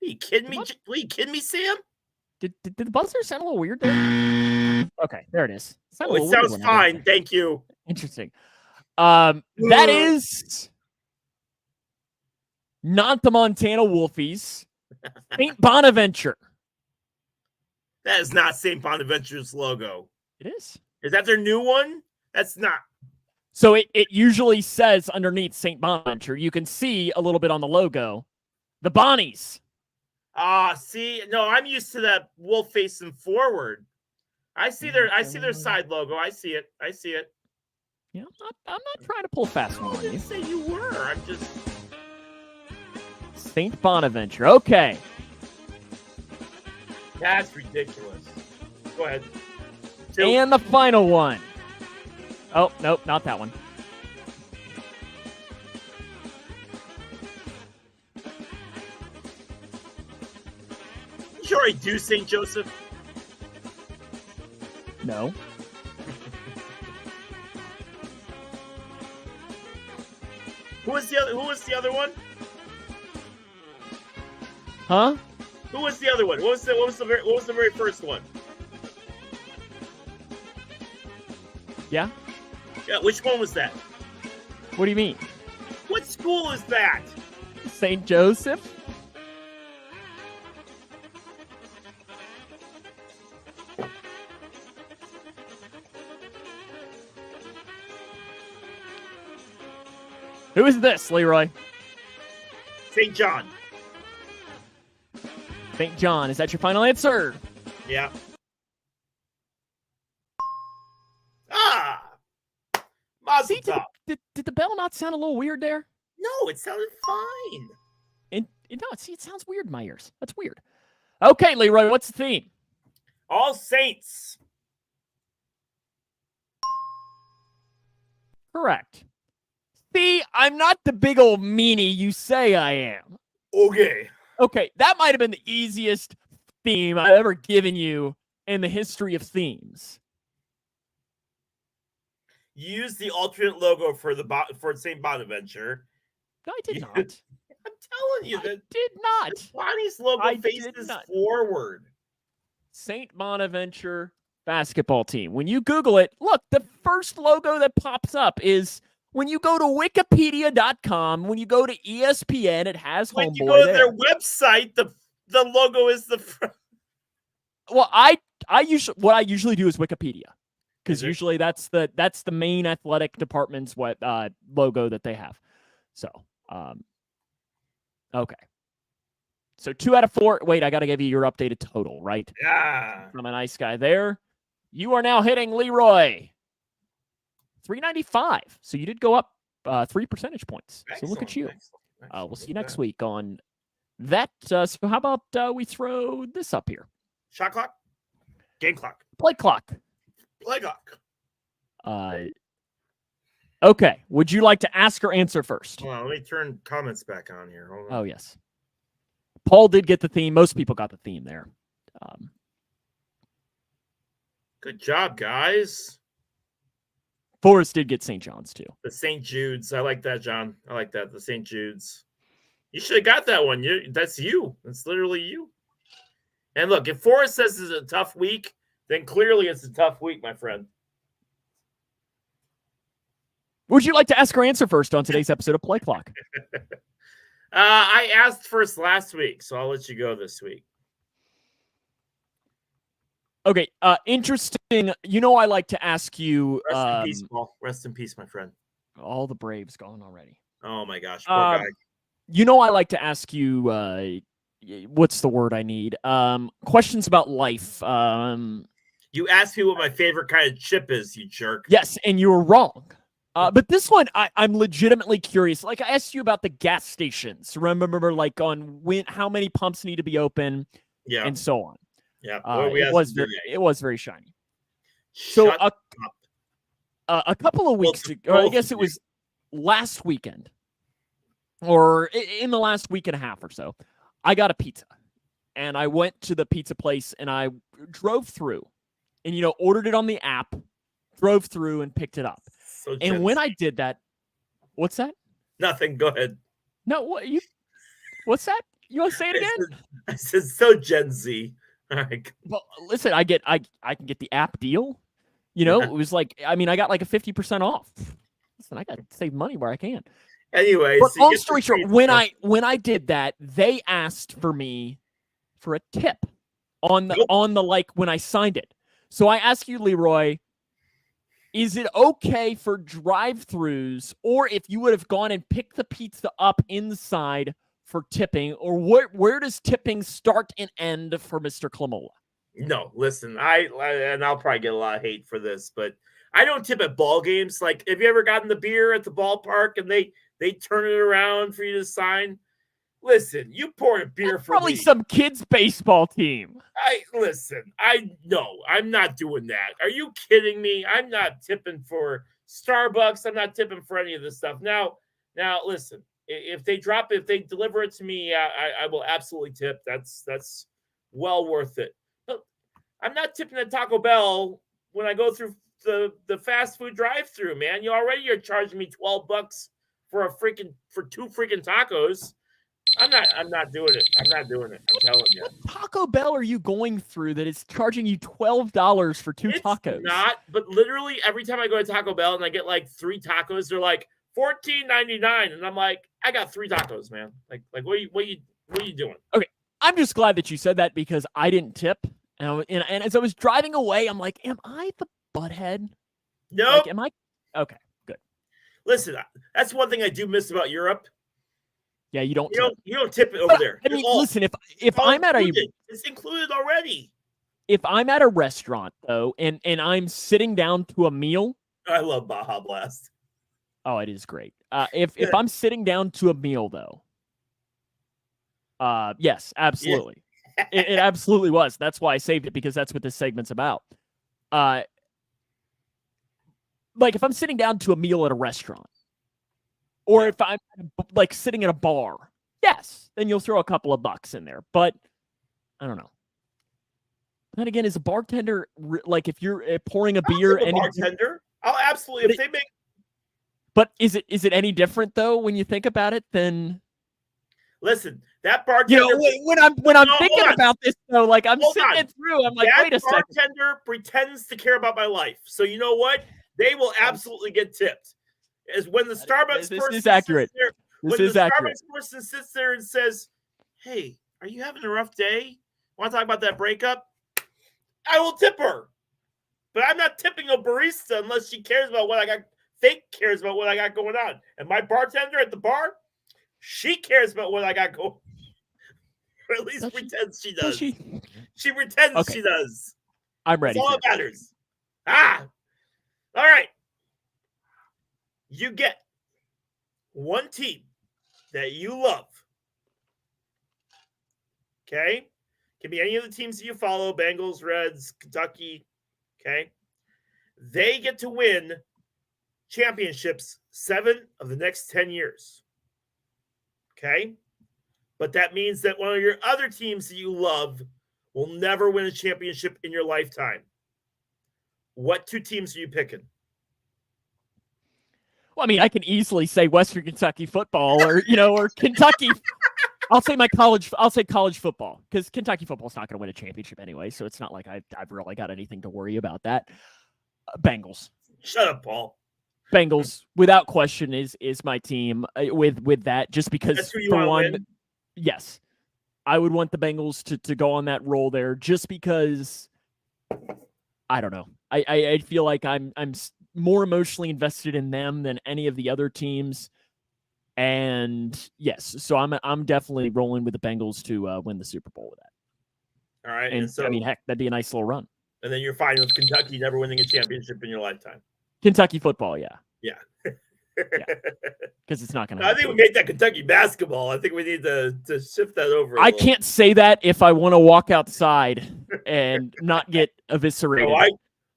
you kidding me? Are you kidding me, Sam? Did the buzzer sound a little weird there? Okay, there it is. It sounds fine. Thank you. Interesting. That is not the Montana Wolfies. St. Bonaventure. That is not St. Bonaventure's logo. It is. Is that their new one? That's not. So it usually says underneath St. Bonaventure. You can see a little bit on the logo. The Bonnies. See, no, I'm used to that wolf facing forward. I see their side logo. I see it. Yeah, I'm not trying to pull a fast one on you. I didn't say you were. I'm just St. Bonaventure. Okay. That's ridiculous. Go ahead. 2. And the final one. Oh, nope, not that one. you already do St. Joseph? No. Who was the other one? Huh? Who was the other one? What was the very first one? Yeah? Yeah, which one was that? What do you mean? What school is that? St. Joseph? Who is this, Leroy? St. John. St. John. Is that your final answer? Yeah. Ah! Mazel See, tov. did the bell not sound a little weird there? No, it sounded fine. No, see, it sounds weird in my ears. That's weird. Okay, Leroy, what's the theme? All Saints. Correct. See, I'm not the big old meanie you say I am. Okay. Okay, that might have been the easiest theme I've ever given you in the history of themes. You used the alternate logo for St. Bonaventure. No, I did not. I'm telling you I that did not. Bonnie's logo faces forward. St. Bonaventure basketball team. When you Google it, look, the first logo that pops up is when you go to wikipedia.com, when you go to ESPN, it has when Homeboy you go to there. their website, the logo is the front. Well, what I usually do is Wikipedia, because usually that's the main athletic department's logo that they have. So, okay. So 2 out of 4. Wait, I got to give you your updated total, right? Yeah. From a nice guy there. You are now hitting Leroy 395. So you did go up 3 percentage points. Excellent, so look at you. excellent. We'll see you next week on that. So how about we throw this up here? Shot clock? Game clock. Play clock. Play clock. Okay. Would you like to ask or answer first? Hold on, let me turn comments back on here. Hold on. Oh, yes. Paul did get the theme. Most people got the theme there. Good job, guys. Forrest did get St. John's, too. The St. Jude's. I like that, John. I like that. The St. Jude's. You should have got that one. That's you. That's literally you. And look, if Forrest says it's a tough week, then clearly it's a tough week, my friend. Would you like to ask or answer first on today's episode of Play Clock? I asked first last week, so I'll let you go this week. Okay, interesting. You know, I like to ask you. Rest in peace, Paul. Rest in peace, my friend. All the Braves gone already. Oh my gosh, poor guy. You know, I like to ask you. What's the word I need? Questions about life. You asked me what my favorite kind of chip is, you jerk. Yes, and you were wrong. But this one, I'm legitimately curious. Like, I asked you about the gas stations. Remember, like, on how many pumps need to be open, and so on. Yeah, it was very shiny. So a couple of weeks ago, I guess it was last weekend, or in the last week and a half or so, I got a pizza, and I went to the pizza place, and I drove through, and ordered it on the app, drove through, and picked it up. And when I did that, what's that? Nothing. Go ahead. No, what's that? You want to say it again? I said so Gen Z. All right. Well, listen, I can get the app deal. It was like, I got like a 50% off. Listen, I got to save money where I can. Anyway, but long story short, when I did that, they asked for me for a tip on the like when I signed it. So I ask you, Leroy, is it okay for drive-thrus, or if you would have gone and picked the pizza up inside for tipping, or where does tipping start and end for Mr. Clamola? No, listen, and I'll probably get a lot of hate for this, but I don't tip at ball games. Like, have you ever gotten the beer at the ballpark and they turn it around for you to sign? Listen, you poured a beer for probably me. Some kids' baseball team. I'm not doing that. Are you kidding me? I'm not tipping for Starbucks. I'm not tipping for any of this stuff. Now, if they deliver it to me, I will absolutely tip. That's well worth it. But I'm not tipping at Taco Bell when I go through the fast food drive-through, man. You're charging me $12 for two freaking tacos. I'm not doing it. I'm not doing it. I'm telling you. What Taco Bell are you going through that is charging you $12 for two tacos? It's not, but literally every time I go to Taco Bell and I get like 3 tacos, they're like $14.99, and I'm like, I got 3 tacos, man. Like what are you doing? Okay, I'm just glad that you said that because I didn't tip, and as I was driving away, I'm like, am I the butthead? No, like, am I? Okay, good. Listen, that's one thing I do miss about Europe. Yeah, you don't tip it over there. I mean, listen, if I'm at it's included already. If I'm at a restaurant though, and I'm sitting down to a meal, I love Baja Blast. Oh, it is great. If I'm sitting down to a meal though, yes, absolutely, it absolutely was. That's why I saved it because that's what this segment's about. Like if I'm sitting down to a meal at a restaurant, or if I'm like sitting at a bar, yes, then you'll throw a couple of bucks in there. But I don't know. Then again, is a bartender like if you're pouring a beer? Bartender, I'll absolutely if they make. But is it any different though when you think about it? Then listen, that bartender. When I'm thinking about this though, like I'm sitting it through, I'm like, wait a second. That bartender pretends to care about my life, so you know what? They will absolutely get tipped. Is when the Starbucks person is accurate. Sits there, this is accurate. Starbucks person sits there and says, "Hey, are you having a rough day? Want to talk about that breakup?" I will tip her, but I'm not tipping a barista unless she cares about what I got. Cares about what I got going on, and my bartender at the bar, she cares about what I got going. Or at least pretends she does. She pretends she does. I'm ready. That's all that matters. All right. You get one team that you love. Okay? Can be any of the teams that you follow, Bengals, Reds, Kentucky. Okay? They get to win championships 7 of the next 10 years. Okay? But that means that one of your other teams that you love will never win a championship in your lifetime. What 2 teams are you picking? Well, I mean, I can easily say Western Kentucky football or Kentucky. I'll say college football because Kentucky football is not going to win a championship anyway, so it's not like I've really got anything to worry about that. Bengals. Shut up, Paul. Bengals, without question, is my team with that. Just because that's who you want to win? Yes, I would want the Bengals to go on that roll there. Just because, I don't know. I feel like I'm more emotionally invested in them than any of the other teams. And yes, so I'm definitely rolling with the Bengals to win the Super Bowl with that. All right, and so I mean, heck, that'd be a nice little run. And then you're fine with Kentucky never winning a championship in your lifetime. Kentucky football, yeah. Because it's not going to. I think we made that Kentucky basketball. I think we need to shift that over. I can't say that if I want to walk outside and not get eviscerated.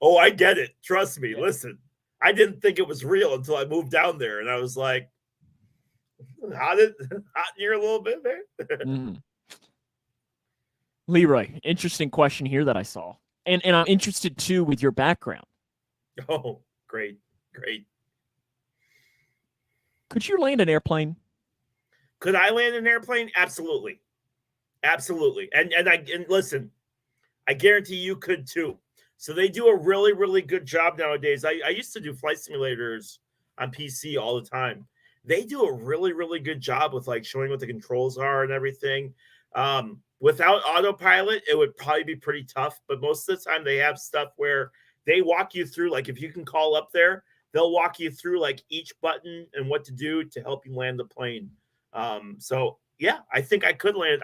I get it. Trust me. Listen, I didn't think it was real until I moved down there, and I was like, hot in here a little bit, man. Leroy, interesting question here that I saw, and I'm interested too with your background. Oh, great. Could you land an airplane? Could I land an airplane? Absolutely. And listen, I guarantee you could too. So they do a really, really good job nowadays. I used to do flight simulators on PC all the time. They do a really, really good job with like showing what the controls are and everything. Without autopilot, it would probably be pretty tough. But most of the time they have stuff where they walk you through, like if you can call up there, they'll walk you through like each button and what to do to help you land the plane. So yeah, I think I could land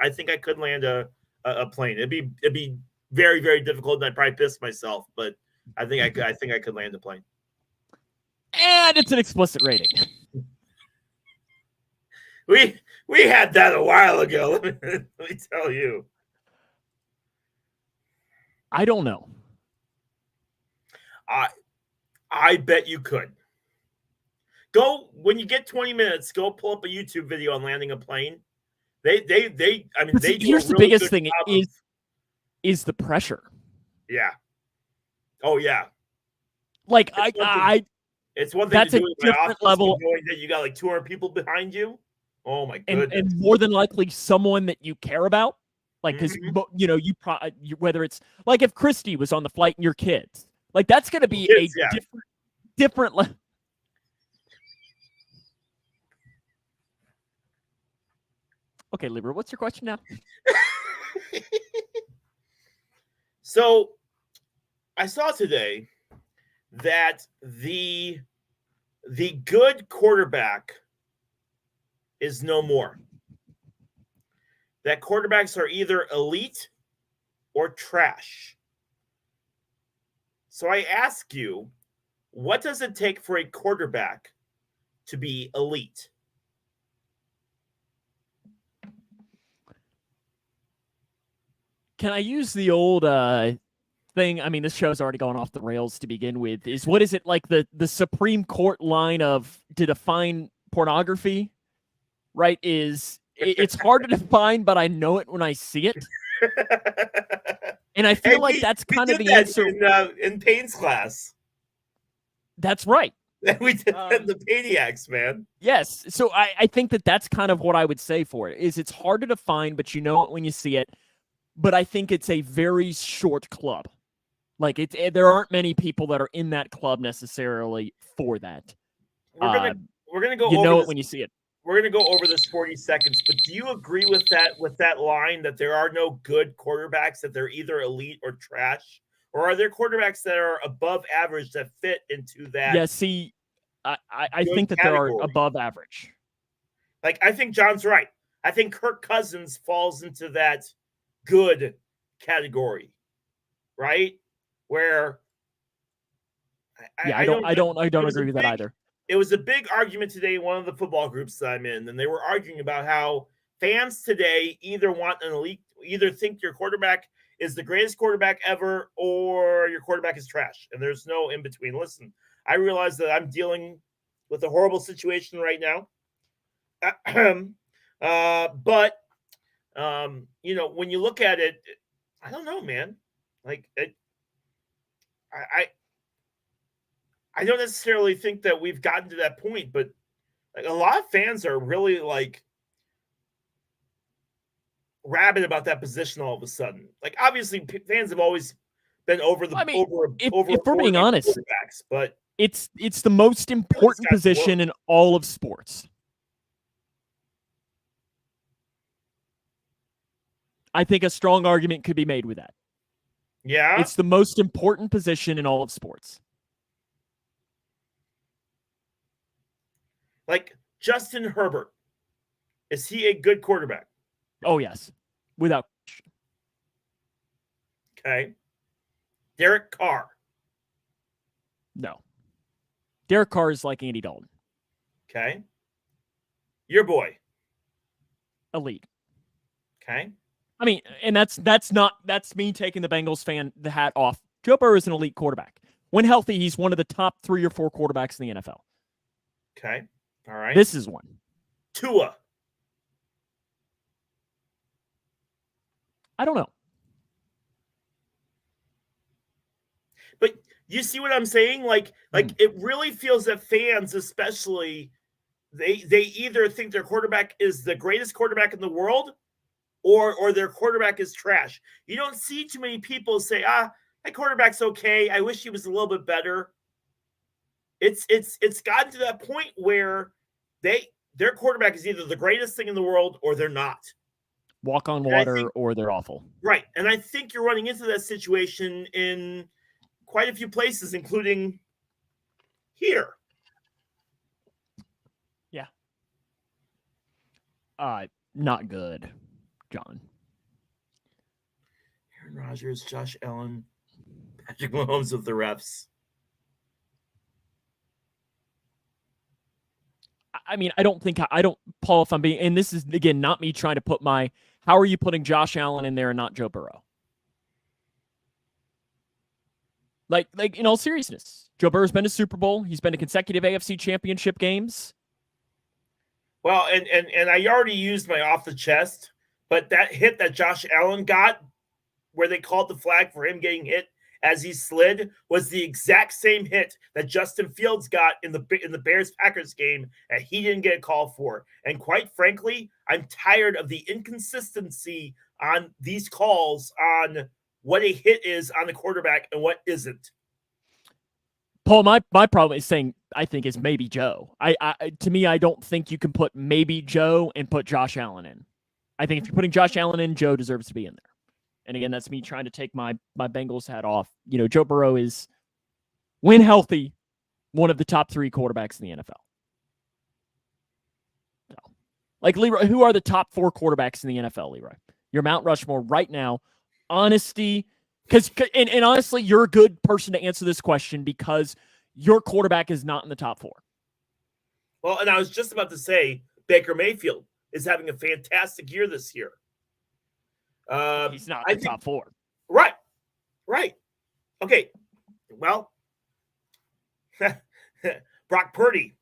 a plane. It'd be very, very difficult, and I'd probably piss myself, but I think I could land a plane. And it's an explicit rating. We had that a while ago. Let me tell you. I don't know. I bet you could. Go when you get 20 minutes. Go pull up a YouTube video on landing a plane. Here's the biggest thing is is the pressure. Yeah. Oh yeah. Like It's one thing that's to a do it in my different office, level. knowing that you got like 200 people behind you. Oh my goodness. And more than likely someone that you care about. Like, because, you know, whether it's like if Christy was on the flight and your kids, like that's going to be different level. Okay, Libra, what's your question now? So I saw today that the good quarterback is no more. That quarterbacks are either elite or trash. So I ask you, what does it take for a quarterback to be elite? Can I use the old thing? I mean, this show's already gone off the rails to begin with. Is what is it like the Supreme Court line of to define pornography? Right? It's hard to define, but I know it when I see it. And I feel like that's kind of the answer in Payne's class. That's right. We did the Paniacs, man. Yes. So I think that's kind of what I would say for it. Is it's hard to define, but you know it when you see it. But I think it's a very short club. Like there aren't many people that are in that club necessarily for that. We're gonna go. You know it when you see it. We're gonna go over this 40 seconds. But do you agree with that line that there are no good quarterbacks, that they're either elite or trash? Or are there quarterbacks that are above average that fit into that? Yeah, see, I think that there are above average. Like, I think John's right. I think Kirk Cousins falls into that good category, right? Where I don't agree with that either. It was a big argument today in one of the football groups that I'm in, and they were arguing about how fans today either want an elite, either think your quarterback is the greatest quarterback ever or your quarterback is trash, and there's no in between. Listen, I realize that I'm dealing with a horrible situation right now, but you know, when you look at it, I don't know, man. Like, I don't necessarily think that we've gotten to that point, but like a lot of fans are really like rabid about that position all of a sudden. Like, obviously fans have always been over the if we're being honest, but it's the most important position in all of sports. I think a strong argument could be made with that. Yeah. It's the most important position in all of sports. Like Justin Herbert, is he a good quarterback? Oh, yes. Without question. Okay. Derek Carr. No. Derek Carr is like Andy Dalton. Okay. Your boy. Elite. Okay. I mean, and that's me taking the Bengals the hat off. Joe Burrow is an elite quarterback. When healthy, he's one of the top 3 or 4 quarterbacks in the NFL. Okay. All right. This is one. Tua. I don't know. But you see what I'm saying? Like it really feels that fans, especially, they either think their quarterback is the greatest quarterback in the world, or their quarterback is trash. You don't see too many people say, my quarterback's okay. I wish he was a little bit better. It's gotten to that point where their quarterback is either the greatest thing in the world or they're not. Walk on water or they're awful. Right. And I think you're running into that situation in quite a few places, including here. Yeah. Not good, John. Aaron Rodgers, Josh Allen, Patrick Mahomes with the refs. I mean, Paul, if I'm being, and this is, again, not me trying to put how are you putting Josh Allen in there and not Joe Burrow? Like in all seriousness, Joe Burrow's been to Super Bowl. He's been to consecutive AFC championship games. Well, and I already used my off the chest, but that hit that Josh Allen got where they called the flag for him getting hit as he slid was the exact same hit that Justin Fields got in the Bears-Packers game and he didn't get a call for. And quite frankly, I'm tired of the inconsistency on these calls on what a hit is on the quarterback and what isn't. Paul, my problem is saying I think is maybe Joe. To me, I don't think you can put maybe Joe and put Josh Allen in. I think if you're putting Josh Allen in, Joe deserves to be in there. And again, that's me trying to take my Bengals hat off. You know, Joe Burrow is, when healthy, one of the top 3 quarterbacks in the NFL. So, like Leroy, who are the top 4 quarterbacks in the NFL, Leroy? Your Mount Rushmore right now. Honesty, and honestly, you're a good person to answer this question because your quarterback is not in the top 4. Well, and I was just about to say Baker Mayfield is having a fantastic year this year. He's not in the top 4. Right. Okay. Well, Brock Purdy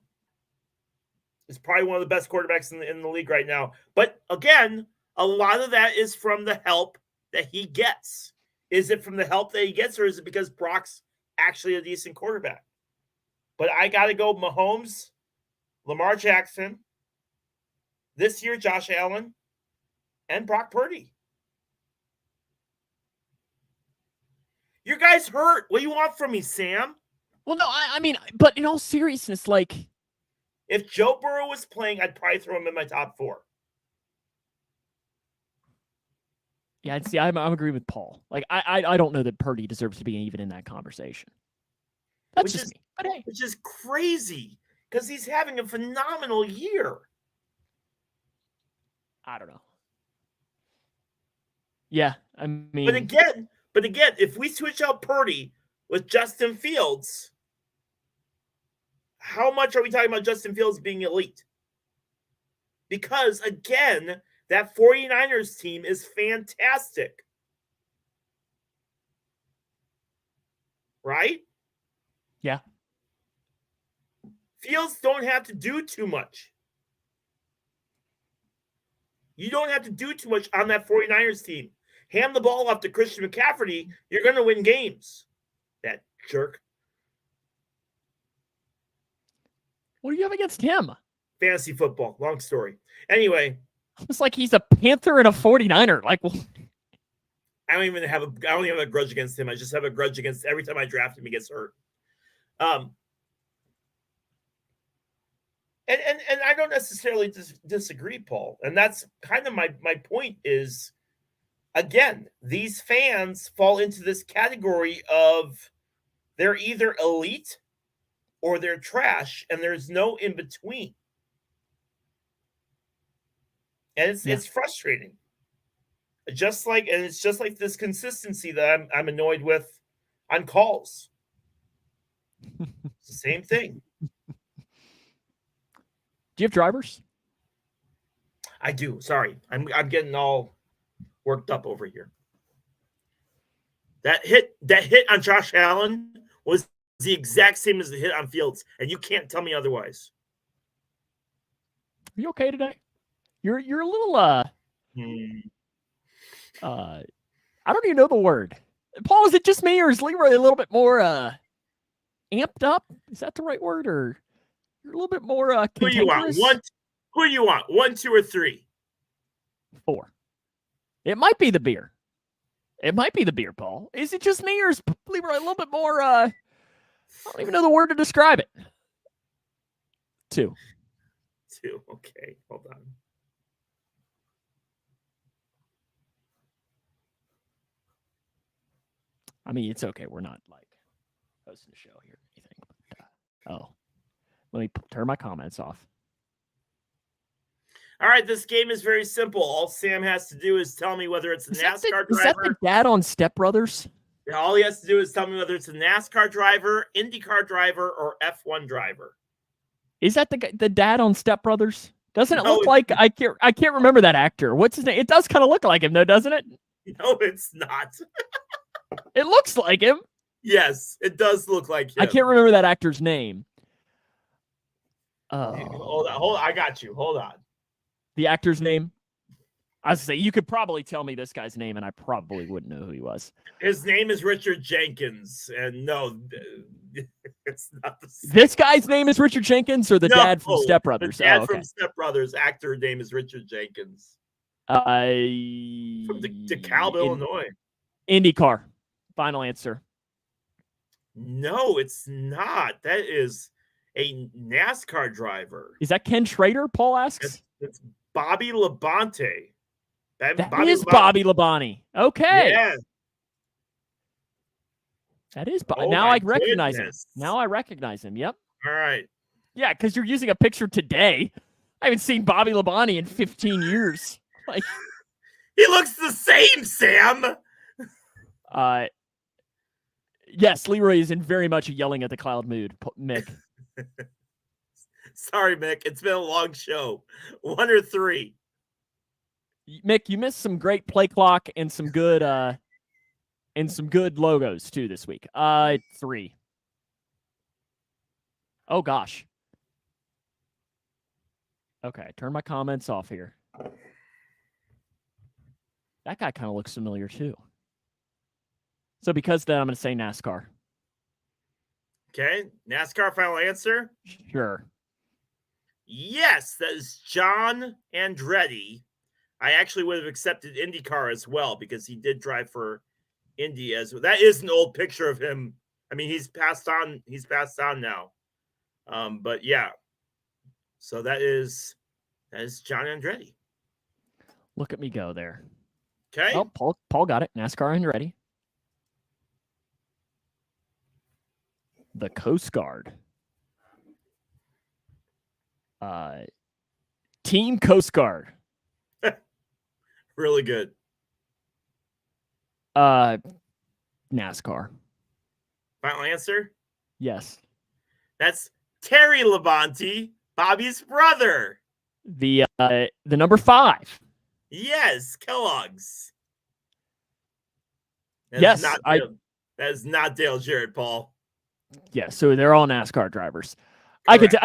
is probably one of the best quarterbacks in the league right now. But again, a lot of that is from the help that he gets. Is it from the help that he gets, or is it because Brock's actually a decent quarterback? But I got to go Mahomes, Lamar Jackson, this year Josh Allen, and Brock Purdy. You guys hurt. What do you want from me, Sam? Well, no, I mean, but in all seriousness, like, if Joe Burrow was playing, I'd probably throw him in my top 4. Yeah, see, I'm agreeing with Paul. Like, I don't know that Purdy deserves to be even in that conversation. That's just me. But hey. Which is crazy because he's having a phenomenal year. I don't know. Yeah, I mean, But again, if we switch out Purdy with Justin Fields, how much are we talking about Justin Fields being elite? Because, again, that 49ers team is fantastic. Right? Yeah. Fields don't have to do too much. You don't have to do too much on that 49ers team. Hand the ball off to Christian McCaffrey, you're going to win games. That jerk. What do you have against him? Fantasy football. Long story. Anyway. It's like he's a Panther and a 49er. Like, well, I don't even have a grudge against him. I just have a grudge against every time I draft him, he gets hurt. And I don't necessarily disagree, Paul. And that's kind of my point is, again, these fans fall into this category of they're either elite or they're trash, and there's no in between. And it's frustrating. It's just like this consistency that I'm annoyed with on calls. It's the same thing. Do you have drivers? I do. Sorry. I'm getting all worked up over here. That hit on Josh Allen was the exact same as the hit on Fields, and you can't tell me otherwise. Are you okay today? You're a little I don't even know the word. Paul, is it just me, or is Leroy a little bit more amped up? Is that the right word, or you're a little bit more Who do you want? Who do you want? 1, 2, or 3? 4. It might be the beer. It might be the beer, Paul. Is it just me, or is Leroy a little bit more I don't even know the word to describe it. 2. 2. Okay, hold on. I mean, it's okay. We're not like hosting a show here or anything. But, let me turn my comments off. All right, this game is very simple. All Sam has to do is tell me whether it's a NASCAR driver. Is that the dad on Step Brothers? All he has to do is tell me whether it's a NASCAR driver, IndyCar driver, or F1 driver. Is that the dad on Step Brothers? Doesn't it look like I can't remember that actor? What's his name? It does kind of look like him, though, doesn't it? No, it's not. It looks like him. Yes, it does look like him. I can't remember that actor's name. Hold on. I got you. Hold on. The actor's name? I was say you could probably tell me this guy's name, and I probably wouldn't know who he was. His name is Richard Jenkins, and no, it's not the same. This guy's name is Richard Jenkins, or the dad from Step Brothers? The dad from Step Brothers. Actor name is Richard Jenkins. From DeKalb, Illinois. IndyCar. Final answer. No, it's not. That is a NASCAR driver. Is that Ken Schrader? Paul asks. It's Bobby Labonte. That is Bobby Labonte. Okay. Yeah. That is. Now I recognize him. Now I recognize him. Yep. All right. Yeah, because you're using a picture today. I haven't seen Bobby Labonte in 15 years. Like, he looks the same, Sam. Yes, Leroy is in very much a yelling at the cloud mood, Mick. Sorry, Mick. It's been a long show. 1 or 3. Mick, you missed some great play clock and some good logos too this week. 3. Oh gosh. Okay, turn my comments off here. That guy kind of looks familiar too. So because of that, I'm going to say NASCAR. Okay, NASCAR final answer? Sure. Yes, that is John Andretti. I actually would have accepted IndyCar as well because he did drive for Indy as well. That is an old picture of him. I mean, he's passed on. He's passed on now. But yeah, so that is John Andretti. Look at me go there. Okay. Oh, Paul got it. NASCAR Andretti. The Coast Guard. Team Coast Guard. Really good. NASCAR. Final answer? Yes. That's Terry Labonte, Bobby's brother. The number 5. Yes, Kellogg's. Yes, that is not Dale Jarrett, Paul. Yeah, so they're all NASCAR drivers. Correct.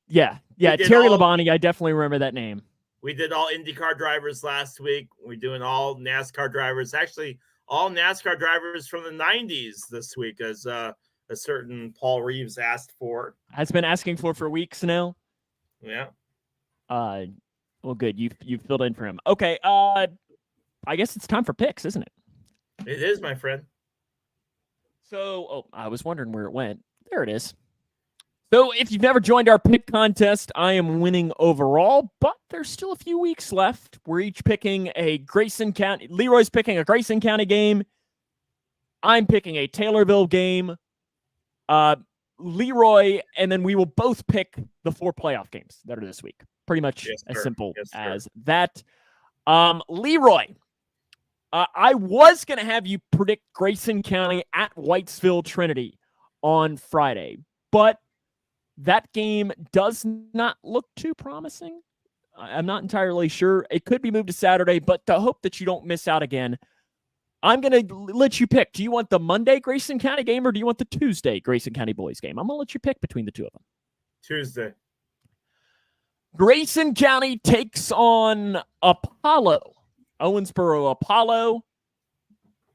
Yeah. Terry Labonte, I definitely remember that name. We did all IndyCar drivers last week. We're doing all NASCAR drivers. Actually, all NASCAR drivers from the 90s this week, as a certain Paul Reeves asked for. Has been asking for weeks now. Yeah. Well, good. You've filled in for him. Okay. I guess it's time for picks, isn't it? It is, my friend. So, I was wondering where it went. There it is. So, if you've never joined our pick contest, I am winning overall, but there's still a few weeks left. We're each picking a Grayson County. Leroy's picking a Grayson County game. I'm picking a Taylorville game. Leroy, and then we will both pick the 4 playoff games that are this week. Pretty much as simple as that. Leroy, I was going to have you predict Grayson County at Whitesville Trinity on Friday, but that game does not look too promising. I'm not entirely sure. It could be moved to Saturday, but to hope that you don't miss out again, I'm going to let you pick. Do you want the Monday Grayson County game or do you want the Tuesday Grayson County boys game? I'm going to let you pick between the two of them. Tuesday. Grayson County takes on Apollo. Owensboro Apollo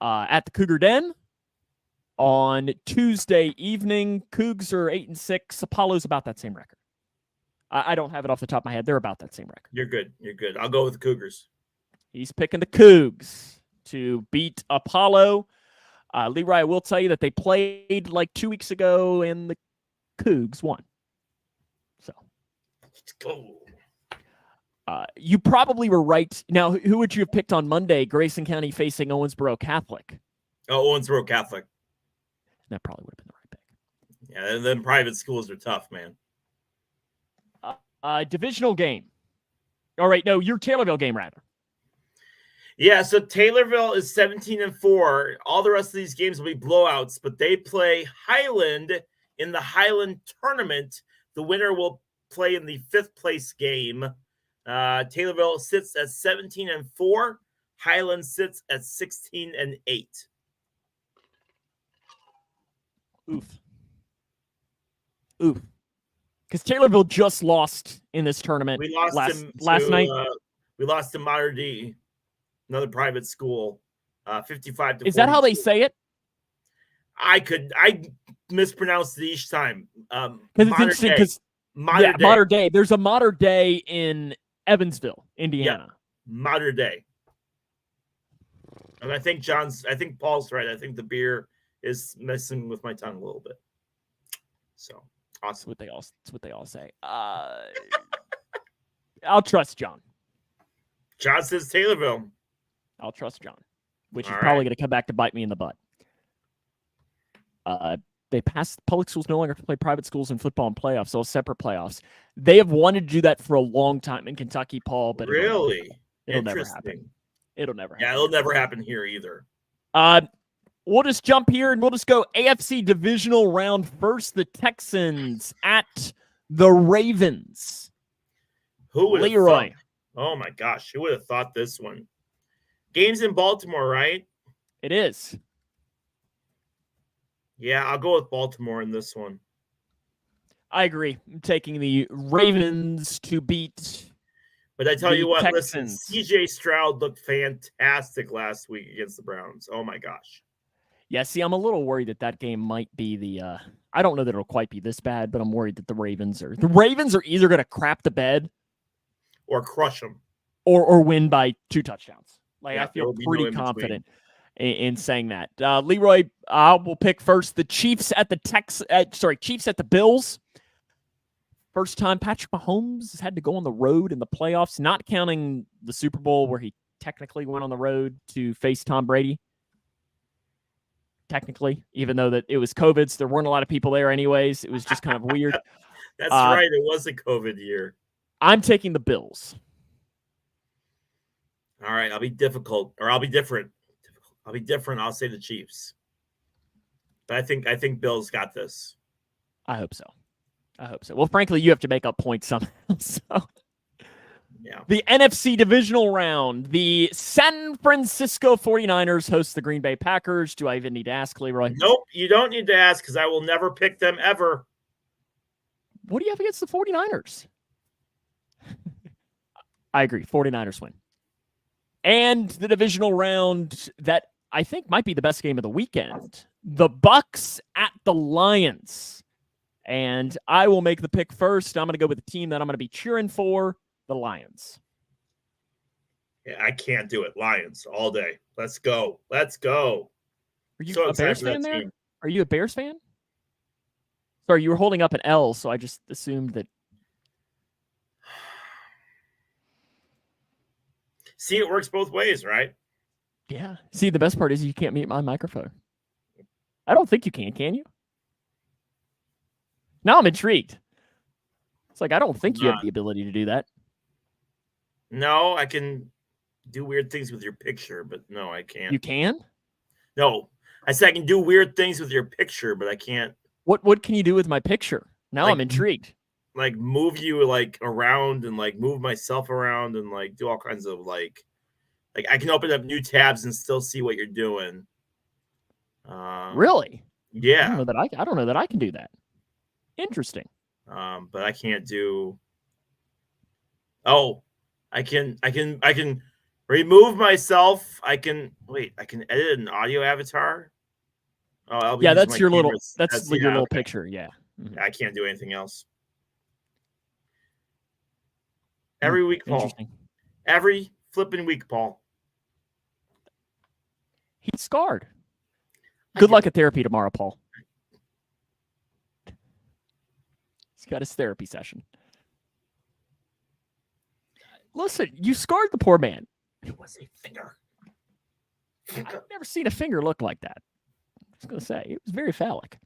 at the Cougar Den on Tuesday evening. Cougs are 8-6. Apollo's about that same record. I don't have it off the top of my head. They're about that same record. You're good. You're good. I'll go with the Cougars. He's picking the Cougs to beat Apollo. Leroy, I will tell you that they played like 2 weeks ago and the Cougs won. So let's go. You probably were right. Now, who would you have picked on Monday? Grayson County facing Owensboro Catholic. Oh, Owensboro Catholic. That probably would have been the right pick. Yeah, and then private schools are tough, man. Divisional game. All right, no, your Taylorville game, rather. Yeah, so Taylorville is 17-4. All the rest of these games will be blowouts, but they play Highland in the Highland tournament. The winner will play in the 5th place game. Taylorville sits at 17-4. Highland sits at 16-8. Oof. Because Taylorville just lost in this tournament. We lost last night. We lost to Mater D. another private school. 55 to 42. Is that how they say it? I mispronounced it each time. Because it's interesting because modern day. There's a modern day in Evansville, Indiana. Yeah, modern day. And I think Paul's right. I think the beer is messing with my tongue a little bit. So awesome. That's what they all say. I'll trust John. John says Taylorville. I'll trust John, which is probably going to come back to bite me in the butt. They passed public schools no longer have to play private schools in football and playoffs, so separate playoffs. They have wanted to do that for a long time in Kentucky, Paul, but really, it'll never happen. It'll never happen. Yeah, it'll never happen here either. We'll just jump here and we'll just go AFC divisional round first. The Texans at the Ravens. Who would Leroy? Oh my gosh, who would have thought this one? Game's in Baltimore, right? It is. Yeah, I'll go with Baltimore in this one. I agree. I'm taking the Ravens to beat. But I tell you what, Texans. listen, CJ Stroud looked fantastic last week against the Browns. Oh my gosh. Yeah, see, I'm a little worried that game might be the I don't know that it'll quite be this bad, but I'm worried that the Ravens are either going to crap the bed or crush them or win by 2 touchdowns. Like, yeah, I feel pretty confident in saying that. Leroy, will pick first the Chiefs at the Chiefs at the Bills. First time Patrick Mahomes has had to go on the road in the playoffs, not counting the Super Bowl where he technically went on the road to face Tom Brady. Technically, even though that it was COVID, so there weren't a lot of people there anyways. It was just kind of weird. That's right. It was a COVID year. I'm taking the Bills. All right. I'll be difficult, or I'll be different. I'll be different. I'll say the Chiefs. But I think Bills got this. I hope so. Well, frankly, you have to make up points somehow. So. Yeah. The NFC divisional round. The San Francisco 49ers host the Green Bay Packers. Do I even need to ask, Leroy? Nope, you don't need to ask because I will never pick them ever. What do you have against the 49ers? I agree. 49ers win. And the divisional round that I think might be the best game of the weekend. The Bucks at the Lions. And I will make the pick first. I'm going to go with the team that I'm going to be cheering for, the Lions. Yeah, I can't do it. Lions all day. Let's go. Are you a Bears fan there? Are you a Bears fan? Sorry, you were holding up an L, so I just assumed that. See, it works both ways, right? Yeah. See, the best part is you can't mute my microphone. I don't think you can you? Now I'm intrigued. It's like, I don't think you have the ability to do that. No, I can do weird things with your picture, but no, I can't. You can? No. I said I can do weird things with your picture, but I can't. What can you do with my picture? Now I'm intrigued. Like move you like around and like move myself around and like do all kinds of like I can open up new tabs and still see what you're doing. Really? Yeah. I don't know that I can do that. Interesting. But I can't do. Oh, I can remove myself. I can edit an audio avatar. Oh, yeah, that's your little picture. Yeah. Mm-hmm. I can't do anything else. Every week, Paul. Every flipping week, Paul. He's scarred. Good luck at therapy tomorrow, Paul. He's got his therapy session. Listen, you scarred the poor man. It was a finger. I've never seen a finger look like that. I was going to say, it was very phallic.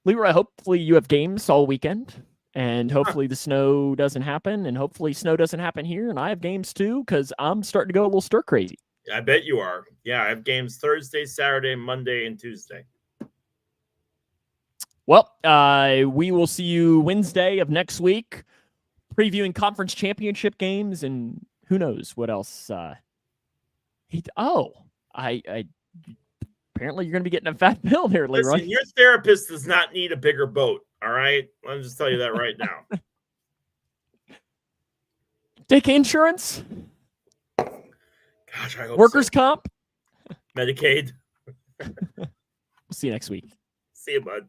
Leroy, hopefully you have games all weekend, and hopefully the snow doesn't happen, and hopefully snow doesn't happen here, and I have games too, because I'm starting to go a little stir crazy. I bet you are. Yeah, I have games Thursday, Saturday, Monday, and Tuesday. Well, we will see you Wednesday of next week, previewing conference championship games, and who knows what else. Apparently you're going to be getting a fat bill there, Leroy. Listen, your therapist does not need a bigger boat, all right? Let me just tell you that right now. Take insurance? Gosh, I hope Workers' so. comp. Medicaid. We'll see you next week. See you, bud.